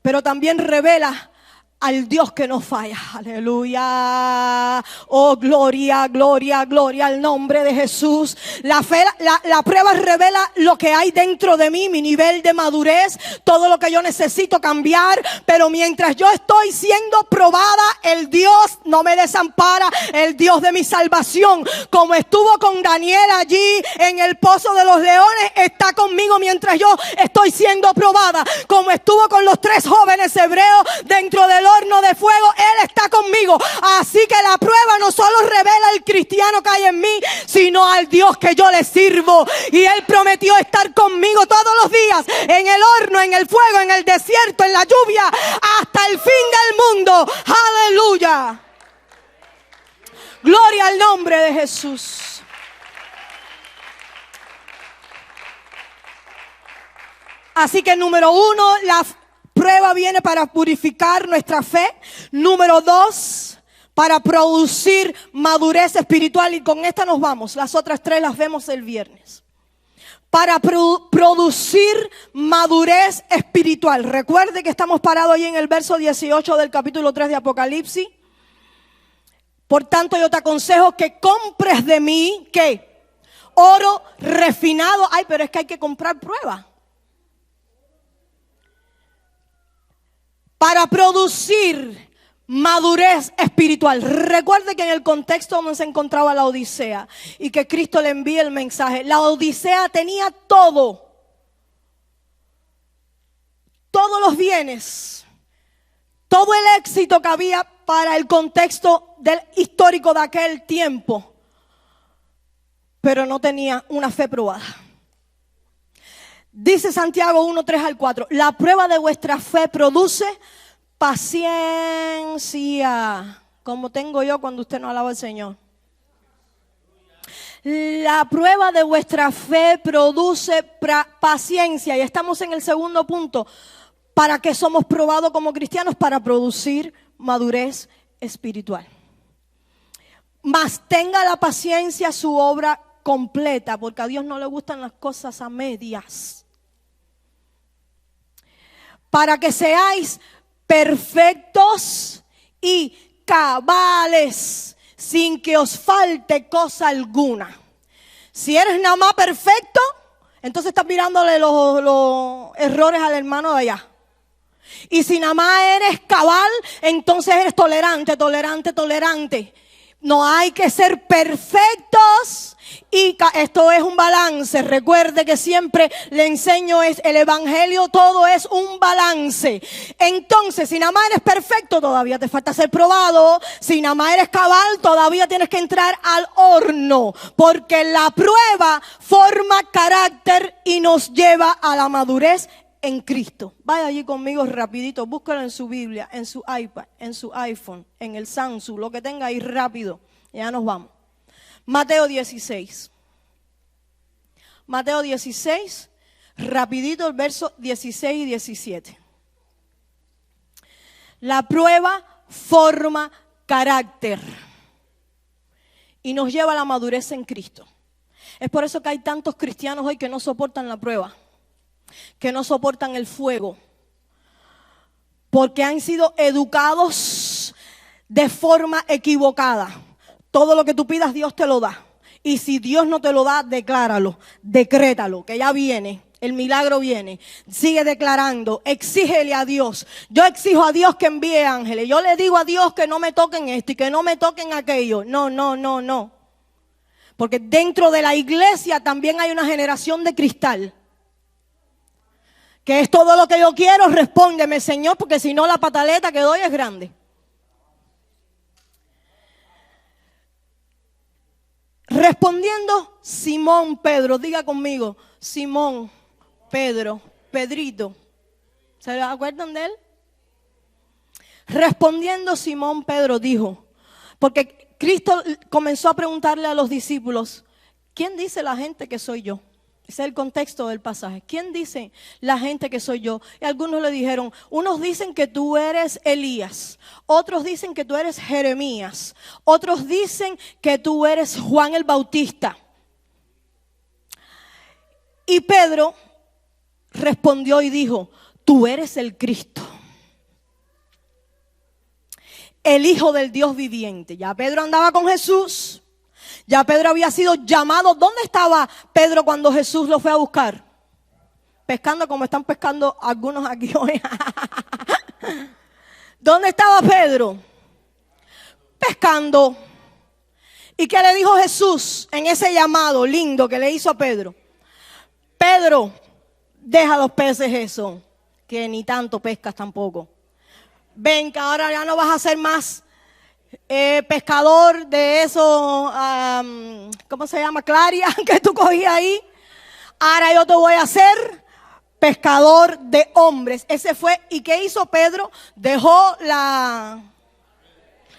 pero también revela al Dios que no falla. Aleluya. Oh, gloria, gloria, gloria al nombre de Jesús. La prueba revela lo que hay dentro de mí, mi nivel de madurez, todo lo que yo necesito cambiar. Pero mientras yo estoy siendo probada, el Dios no me desampara, el Dios de mi salvación, como estuvo con Daniel allí en el pozo de los leones, está conmigo mientras yo estoy siendo probada. Como estuvo con los 3 jóvenes hebreos dentro del horno de fuego, Él está conmigo. Así que la prueba no solo revela el cristiano que hay en mí, sino al Dios que yo le sirvo. Y Él prometió estar conmigo todos los días, en el horno, en el fuego, en el desierto, en la lluvia, hasta el fin del mundo. Aleluya. Gloria al nombre de Jesús. Así que número 1, la prueba viene para purificar nuestra fe. Número 2, para producir madurez espiritual. Y con esta nos vamos. Las otras 3 las vemos el viernes. Para producir madurez espiritual. Recuerde que estamos parados ahí en el verso 18 del capítulo 3 de Apocalipsis. Por tanto, yo te aconsejo que compres de mí, ¿qué? Oro refinado. Ay, pero es que hay que comprar prueba. Para producir madurez espiritual. Recuerde que en el contexto donde se encontraba la Odisea y que Cristo le envía el mensaje, la Odisea tenía todos los bienes, todo el éxito que había para el contexto histórico de aquel tiempo, pero no tenía una fe probada. Dice Santiago 1, 3 al 4, la prueba de vuestra fe produce paciencia, como tengo yo cuando usted no alaba al Señor. La prueba de vuestra fe produce paciencia. Y estamos en el segundo punto. ¿Para qué somos probados como cristianos? Para producir madurez espiritual. Mas tenga la paciencia su obra completa, porque a Dios no le gustan las cosas a medias. Para que seáis perfectos y cabales, sin que os falte cosa alguna. Si eres nada más perfecto, entonces estás mirándole los errores al hermano de allá. Y si nada más eres cabal, entonces eres tolerante. No hay que ser perfectos y esto es un balance. Recuerde que siempre le enseño es el evangelio, todo es un balance. Entonces, si nada más eres perfecto, todavía te falta ser probado. Si nada más eres cabal, todavía tienes que entrar al horno, porque la prueba forma carácter y nos lleva a la madurez en Cristo. Vaya allí conmigo rapidito, búscalo en su Biblia, en su iPad, en su iPhone, en el Samsung, lo que tenga ahí rápido. Ya nos vamos. Mateo 16. Mateo 16, rapidito el verso 16 y 17. La prueba forma carácter y nos lleva a la madurez en Cristo. Es por eso que hay tantos cristianos hoy que no soportan la prueba, que no soportan el fuego, porque han sido educados de forma equivocada. Todo lo que tú pidas, Dios te lo da. Y si Dios no te lo da, decláralo, decrétalo, que ya viene, el milagro viene. Sigue declarando, exígele a Dios. Yo exijo a Dios que envíe ángeles. Yo le digo a Dios que no me toquen esto y que no me toquen aquello. No. Porque dentro de la iglesia también hay una generación de cristal. Que es todo lo que yo quiero, respóndeme, Señor, porque si no la pataleta que doy es grande. Respondiendo Simón Pedro, diga conmigo, Simón Pedro, Pedrito. ¿Se acuerdan de él? Respondiendo Simón Pedro dijo, porque Cristo comenzó a preguntarle a los discípulos, ¿quién dice la gente que soy yo? Ese es el contexto del pasaje. ¿Quién dice la gente que soy yo? Y algunos le dijeron, unos dicen que tú eres Elías, otros dicen que tú eres Jeremías, otros dicen que tú eres Juan el Bautista. Y Pedro respondió y dijo, tú eres el Cristo. el Hijo del Dios viviente. Ya Pedro andaba con Jesús. Ya Pedro había sido llamado. ¿Dónde estaba Pedro cuando Jesús lo fue a buscar? Pescando como están pescando algunos aquí hoy. ¿Dónde estaba Pedro? Pescando. ¿Y qué le dijo Jesús en ese llamado lindo que le hizo a Pedro? Pedro, deja los peces eso, que ni tanto pescas tampoco. Ven, que ahora ya no vas a ser más pescador de eso, ¿cómo se llama? Claria, que tú cogías ahí. Ahora yo te voy a hacer pescador de hombres. Ese fue. ¿Y qué hizo Pedro? Dejó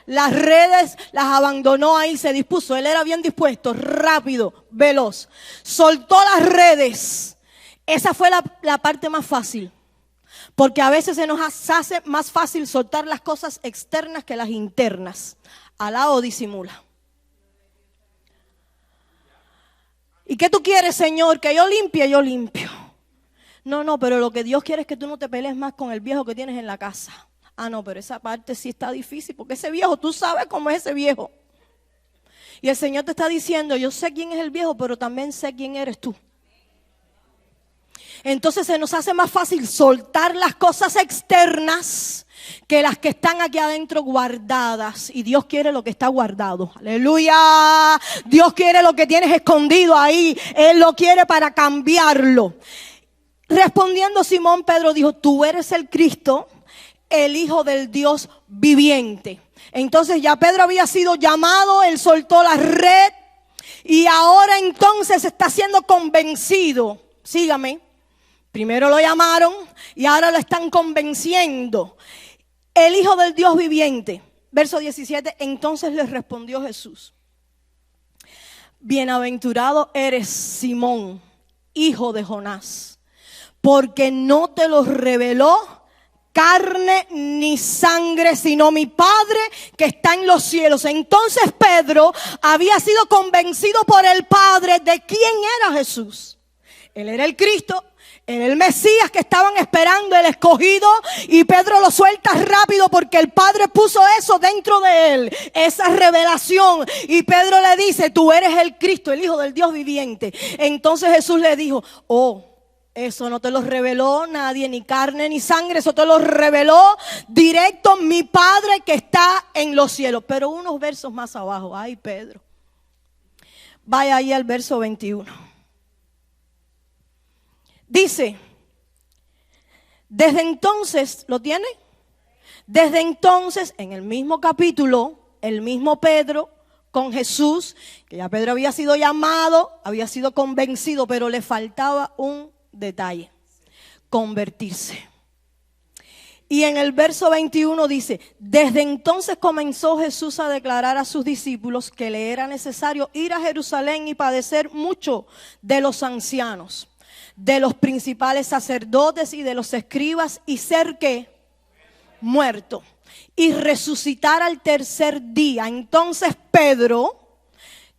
las redes, las abandonó ahí, se dispuso. Él era bien dispuesto, rápido, veloz. Soltó las redes. Esa fue la parte más fácil. Porque a veces se nos hace más fácil soltar las cosas externas que las internas. Alá o disimula. ¿Y qué tú quieres, Señor? Que yo limpie, yo limpio. No, pero lo que Dios quiere es que tú no te pelees más con el viejo que tienes en la casa. Ah, no, pero esa parte sí está difícil, porque ese viejo, tú sabes cómo es ese viejo. Y el Señor te está diciendo, yo sé quién es el viejo, pero también sé quién eres tú. Entonces se nos hace más fácil soltar las cosas externas que las que están aquí adentro guardadas. Y Dios quiere lo que está guardado. Aleluya. Dios quiere lo que tienes escondido ahí. Él lo quiere para cambiarlo. Respondiendo Simón, Pedro dijo, tú eres el Cristo, el Hijo del Dios viviente. Entonces ya Pedro había sido llamado, él soltó la red y ahora entonces está siendo convencido. Sígame. Primero lo llamaron y ahora lo están convenciendo. El Hijo del Dios viviente. Verso 17, entonces les respondió Jesús. Bienaventurado eres Simón, hijo de Jonás, porque no te lo reveló carne ni sangre, sino mi Padre que está en los cielos. Entonces Pedro había sido convencido por el Padre de quién era Jesús. Él era el Cristo, era el Mesías que estaban esperando, el escogido, y Pedro lo suelta rápido porque el Padre puso eso dentro de él, esa revelación, y Pedro le dice, tú eres el Cristo, el Hijo del Dios viviente. Entonces Jesús le dijo, eso no te lo reveló nadie, ni carne ni sangre, eso te lo reveló directo mi Padre que está en los cielos. Pero unos versos más abajo, ay Pedro, vaya ahí al verso 21. Dice, desde entonces, ¿lo tiene? Desde entonces, en el mismo capítulo, el mismo Pedro con Jesús, que ya Pedro había sido llamado, había sido convencido, pero le faltaba un detalle, convertirse. Y en el verso 21 dice, desde entonces comenzó Jesús a declarar a sus discípulos que le era necesario ir a Jerusalén y padecer mucho de los ancianos, de los principales sacerdotes y de los escribas, y ser ¿qué? Muerto, y resucitar al tercer día. Entonces Pedro,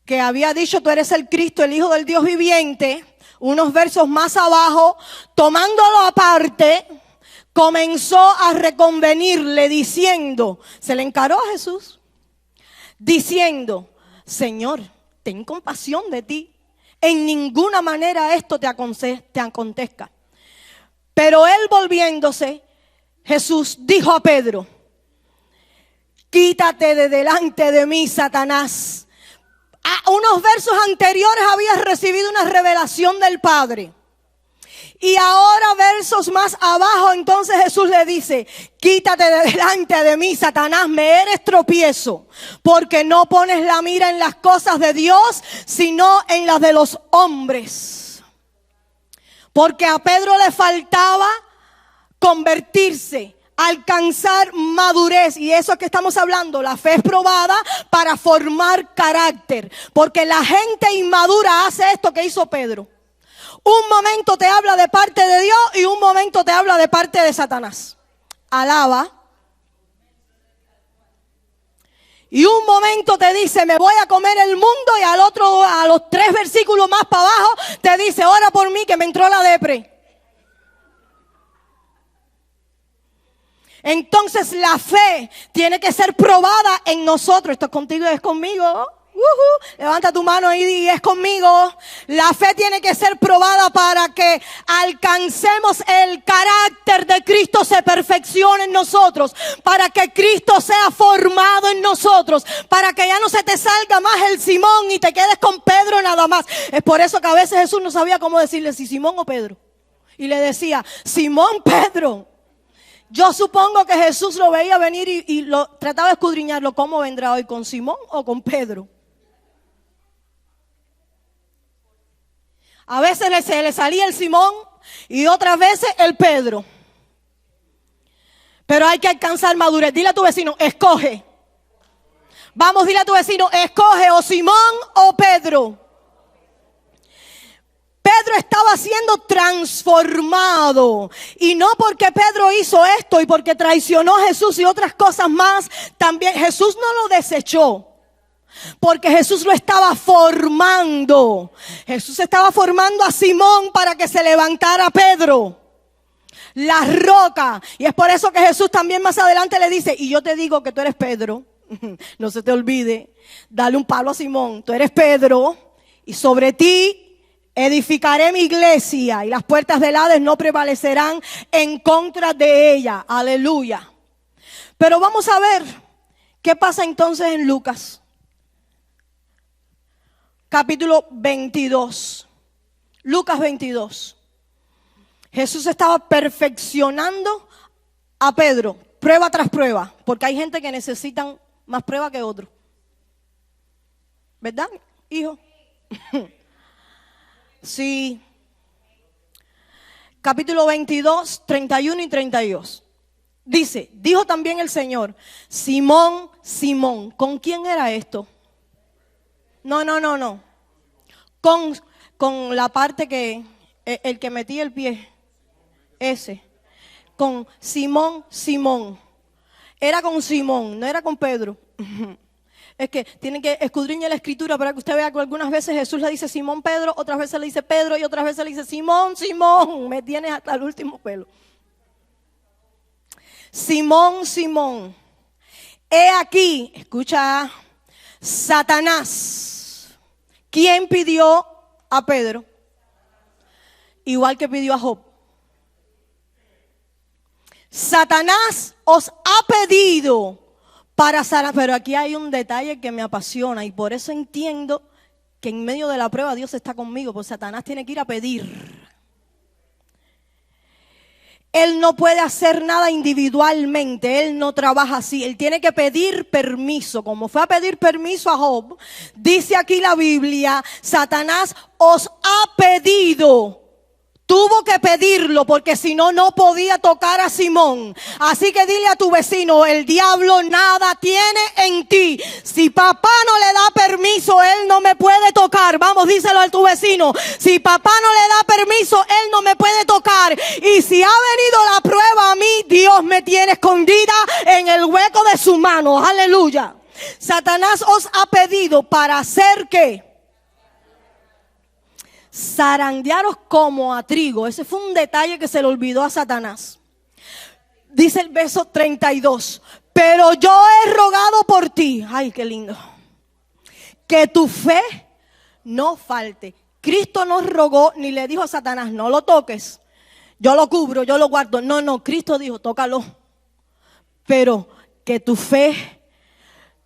que había dicho tú eres el Cristo, el Hijo del Dios viviente, unos versos más abajo, tomándolo aparte, comenzó a reconvenirle diciendo, se le encaró a Jesús, diciendo, Señor, ten compasión de ti. En ninguna manera esto te acontezca. Pero él volviéndose, Jesús dijo a Pedro, quítate de delante de mí, Satanás. Unos versos anteriores había recibido una revelación del Padre. Y ahora versos más abajo, entonces Jesús le dice, quítate de delante de mí, Satanás, me eres tropiezo, porque no pones la mira en las cosas de Dios, sino en las de los hombres. Porque a Pedro le faltaba convertirse, alcanzar madurez, y eso que estamos hablando, la fe es probada para formar carácter, porque la gente inmadura hace esto que hizo Pedro. Un momento te habla de parte de Dios y un momento te habla de parte de Satanás. Alaba. Y un momento te dice, me voy a comer el mundo, y al otro, a los 3 versículos más para abajo, te dice, ora por mí que me entró la depre. Entonces la fe tiene que ser probada en nosotros. Esto es contigo y es conmigo. Levanta tu mano y es conmigo. La fe tiene que ser probada para que alcancemos el carácter de Cristo, se perfeccione en nosotros, para que Cristo sea formado en nosotros, para que ya no se te salga más el Simón y te quedes con Pedro nada más. Es por eso que a veces Jesús no sabía cómo decirle si Simón o Pedro, y le decía Simón, Pedro. Yo supongo que Jesús lo veía venir y lo trataba de escudriñarlo. ¿Cómo vendrá hoy? ¿Con Simón o con Pedro? A veces se le salía el Simón y otras veces el Pedro. Pero hay que alcanzar madurez. Dile a tu vecino, escoge. Vamos, dile a tu vecino, escoge o Simón o Pedro. Pedro estaba siendo transformado, y no porque Pedro hizo esto y porque traicionó a Jesús y otras cosas más, también Jesús no lo desechó, porque Jesús lo estaba formando. Jesús estaba formando a Simón para que se levantara Pedro, la roca, y es por eso que Jesús también más adelante le dice, y yo te digo que tú eres Pedro, no se te olvide, dale un palo a Simón, tú eres Pedro, y sobre ti edificaré mi iglesia y las puertas del Hades no prevalecerán en contra de ella. Aleluya. Pero vamos a ver qué pasa entonces en Lucas. Capítulo 22. Lucas 22. Jesús estaba perfeccionando a Pedro, prueba tras prueba, porque hay gente que necesitan más prueba que otros. ¿Verdad, hijo? Sí. Capítulo 22, 31 y 32. Dice, dijo también el Señor, Simón, Simón, ¿con quién era esto? No. Con la parte que, el que metía el pie, ese. Con Simón, Simón. Era con Simón, no era con Pedro. Es que tienen que escudriñar la escritura para que usted vea que algunas veces Jesús le dice Simón Pedro, otras veces le dice Pedro y otras veces le dice Simón, Simón. Me tienes hasta el último pelo. Simón, Simón. He aquí, escucha, Satanás. ¿Quién pidió a Pedro? Igual que pidió a Job. Satanás os ha pedido para sanar, pero aquí hay un detalle que me apasiona y por eso entiendo que en medio de la prueba Dios está conmigo, porque Satanás tiene que ir a pedir. Él no puede hacer nada individualmente, él no trabaja así, él tiene que pedir permiso, como fue a pedir permiso a Job. Dice aquí la Biblia, Satanás os ha pedido. Tuvo que pedirlo porque si no, no podía tocar a Simón. Así que dile a tu vecino, el diablo nada tiene en ti. Si papá no le da permiso, él no me puede tocar. Vamos, díselo a tu vecino. Si papá no le da permiso, él no me puede tocar. Y si ha venido la prueba a mí, Dios me tiene escondida en el hueco de su mano. Aleluya. Satanás os ha pedido para hacer ¿qué? Zarandearos como a trigo. Ese fue un detalle que se le olvidó a Satanás. Dice el verso 32. Pero yo he rogado por ti. Ay, qué lindo. Que tu fe no falte. Cristo no rogó ni le dijo a Satanás, no lo toques. Yo lo cubro, yo lo guardo. No, Cristo dijo, tócalo. Pero que tu fe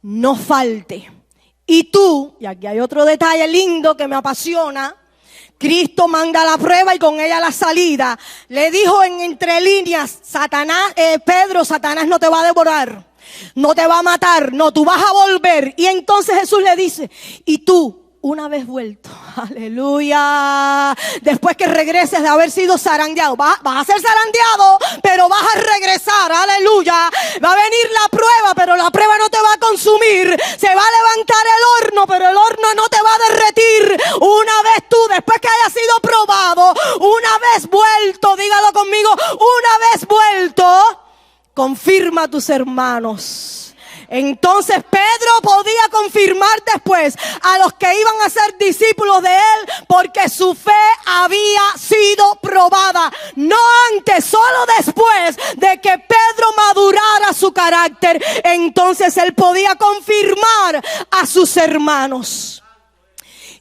no falte. Y tú, y aquí hay otro detalle lindo que me apasiona. Cristo manda la prueba y con ella la salida. Le dijo en entre líneas, Pedro, Satanás no te va a devorar, no te va a matar, no, tú vas a volver. Y entonces Jesús le dice, y tú, una vez vuelto, aleluya, después que regreses de haber sido zarandeado, vas a ser zarandeado, pero vas a regresar, aleluya. Va a venir la prueba, pero la prueba no te va a consumir. Se va a levantar el horno, pero el horno no te va a derretir. Una vez tú, después que hayas sido probado, una vez vuelto, dígalo conmigo, una vez vuelto, confirma a tus hermanos. Entonces Pedro podía confirmar después a los que iban a ser discípulos de él, porque su fe había sido probada. No antes, solo después de que Pedro madurara su carácter, entonces él podía confirmar a sus hermanos.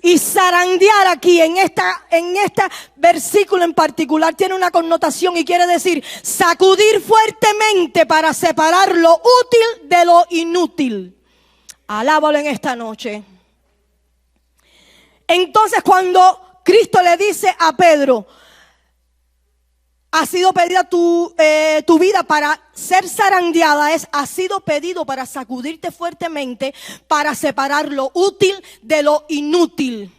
Y zarandear aquí en este versículo en particular tiene una connotación y quiere decir sacudir fuertemente para separar lo útil de lo inútil. Alábalo en esta noche. Entonces cuando Cristo le dice a Pedro, ha sido pedida tu vida para ser zarandeada, ha sido pedido para sacudirte fuertemente, para separar lo útil de lo inútil.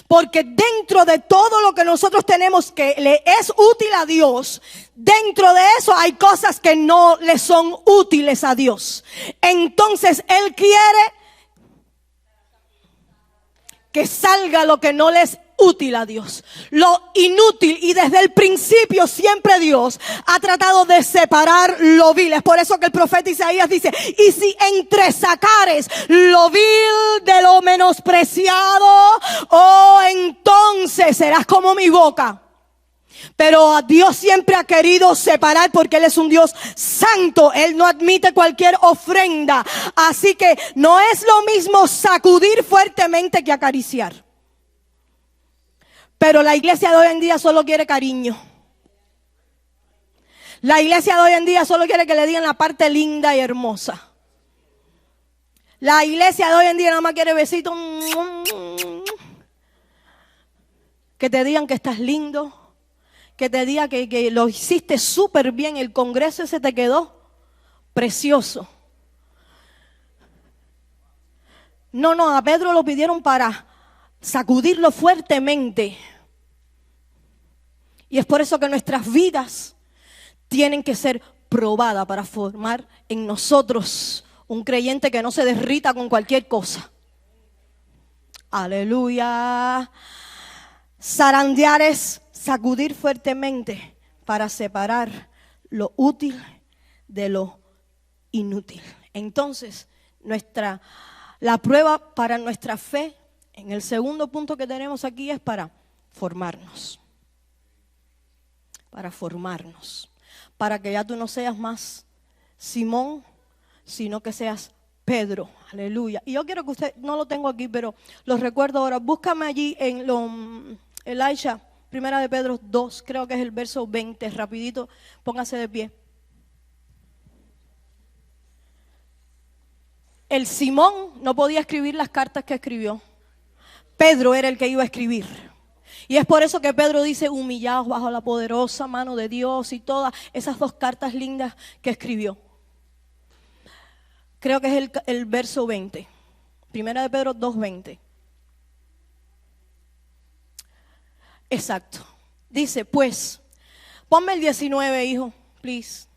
Porque dentro de todo lo que nosotros tenemos que le es útil a Dios, dentro de eso hay cosas que no le son útiles a Dios. Entonces Él quiere que salga lo que no le es útil a Dios, lo inútil, y desde el principio siempre Dios ha tratado de separar lo vil. Es por eso que el profeta Isaías dice, y si entresacares lo vil de lo menospreciado, entonces serás como mi boca. Pero Dios siempre ha querido separar porque Él es un Dios santo. Él no admite cualquier ofrenda. Así que no es lo mismo sacudir fuertemente que acariciar. Pero la iglesia de hoy en día solo quiere cariño. La iglesia de hoy en día solo quiere que le digan la parte linda y hermosa. La iglesia de hoy en día nada más quiere besitos. Que te digan que estás lindo. Que te digan que lo hiciste súper bien. El congreso ese te quedó precioso. No, a Pedro lo pidieron para sacudirlo fuertemente. Y es por eso que nuestras vidas tienen que ser probadas para formar en nosotros un creyente que no se derrita con cualquier cosa. Aleluya. Zarandear es sacudir fuertemente para separar lo útil de lo inútil. Entonces, la prueba para nuestra fe, en el segundo punto que tenemos aquí, es para formarnos. Para formarnos. Para que ya tú no seas más Simón, sino que seas Pedro. Aleluya. Y yo quiero que usted, no lo tengo aquí, pero lo recuerdo ahora. Búscame allí en Elisha, primera de Pedro 2, creo que es el verso 20. Rapidito, póngase de pie. El Simón no podía escribir las cartas que escribió. Pedro era el que iba a escribir. Y es por eso que Pedro dice, humillados bajo la poderosa mano de Dios, y todas esas dos cartas lindas que escribió. Creo que es el verso 20. Primera de Pedro 2:20. Exacto. Dice, pues, ponme el 19, hijo, please.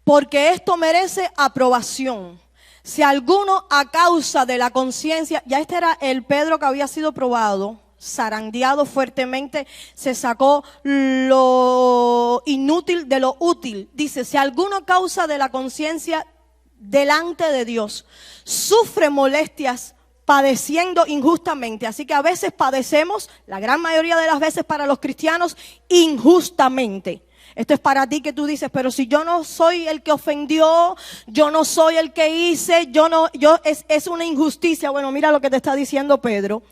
Porque esto merece aprobación. Si alguno a causa de la conciencia, ya este era el Pedro que había sido probado, zarandeado fuertemente, se sacó lo inútil de lo útil. Dice, si alguno a causa de la conciencia delante de Dios sufre molestias padeciendo injustamente. Así que a veces padecemos, la gran mayoría de las veces para los cristianos, injustamente. Esto es para ti que tú dices, pero si yo no soy el que ofendió, yo no soy el que hice, es una injusticia. Bueno, mira lo que te está diciendo Pedro.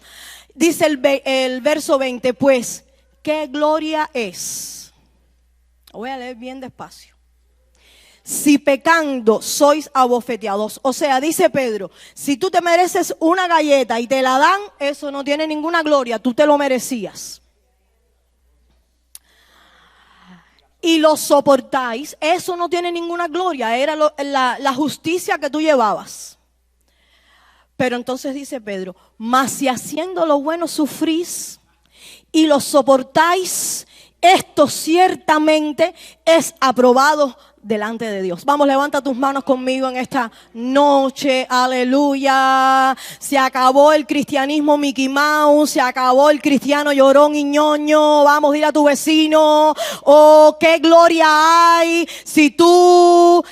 Dice el verso 20, pues, ¿qué gloria es? Lo voy a leer bien despacio. Si pecando sois abofeteados. O sea, dice Pedro, si tú te mereces una galleta y te la dan, eso no tiene ninguna gloria, tú te lo merecías. Y lo soportáis, eso no tiene ninguna gloria, era la justicia que tú llevabas. Pero entonces dice Pedro, mas si haciendo lo bueno sufrís y lo soportáis, esto ciertamente es aprobado delante de Dios. Vamos, levanta tus manos conmigo en esta noche. Aleluya. Se acabó el cristianismo Mickey Mouse, se acabó el cristiano llorón y ñoño. Vamos, dile a tu vecino, oh, qué gloria hay si tú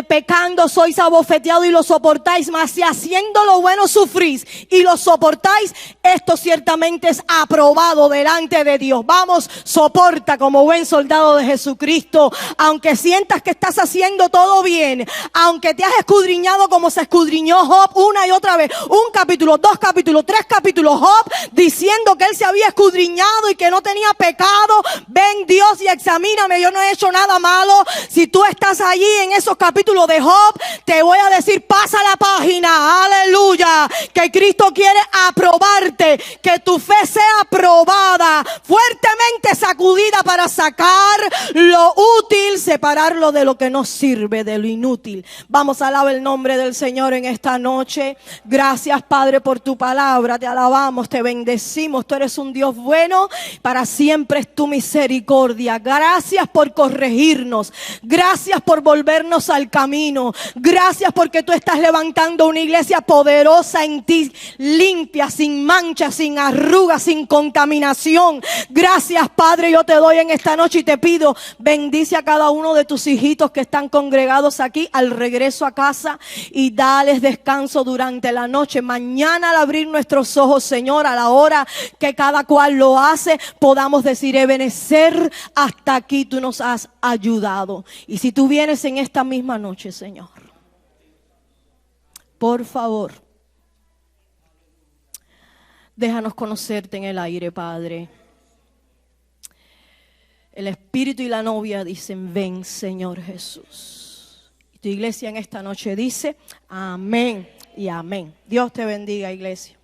pecando sois abofeteado y lo soportáis, mas si haciendo lo bueno sufrís y lo soportáis, esto ciertamente es aprobado delante de Dios. Vamos, soporta como buen soldado de Jesucristo, aunque sientas que estás haciendo todo bien, aunque te has escudriñado como se escudriñó Job una y otra vez, un capítulo, 2 capítulos, 3 capítulos, Job diciendo que él se había escudriñado y que no tenía pecado. Ven Dios y examíname, yo no he hecho nada malo. Si tú estás allí en esos capítulos de Job, te voy a decir, pasa la página, aleluya, que Cristo quiere aprobarte, que tu fe sea aprobada, fuertemente sacudida para sacar lo útil, separarlo de lo que no sirve, de lo inútil. Vamos a alabar el nombre del Señor en esta noche. Gracias, Padre, por tu palabra. Te alabamos, te bendecimos. Tú eres un Dios bueno, para siempre es tu misericordia. Gracias por corregirnos. Gracias por volvernos al camino. Gracias porque tú estás levantando una iglesia poderosa en ti, limpia, sin mancha, sin arrugas, sin contaminación. Gracias, Padre, yo te doy en esta noche y te pido, bendice a cada uno de tus hijitos que están congregados aquí al regreso a casa y dales descanso durante la noche. Mañana al abrir nuestros ojos, Señor, a la hora que cada cual lo hace, podamos decir, Ebenezer, hasta aquí tú nos has ayudado. Y si tú vienes en esta misma noche, Señor, por favor, déjanos conocerte en el aire, Padre. El Espíritu y la novia dicen, ven, Señor Jesús. Y tu iglesia en esta noche dice, amén y amén. Dios te bendiga, iglesia.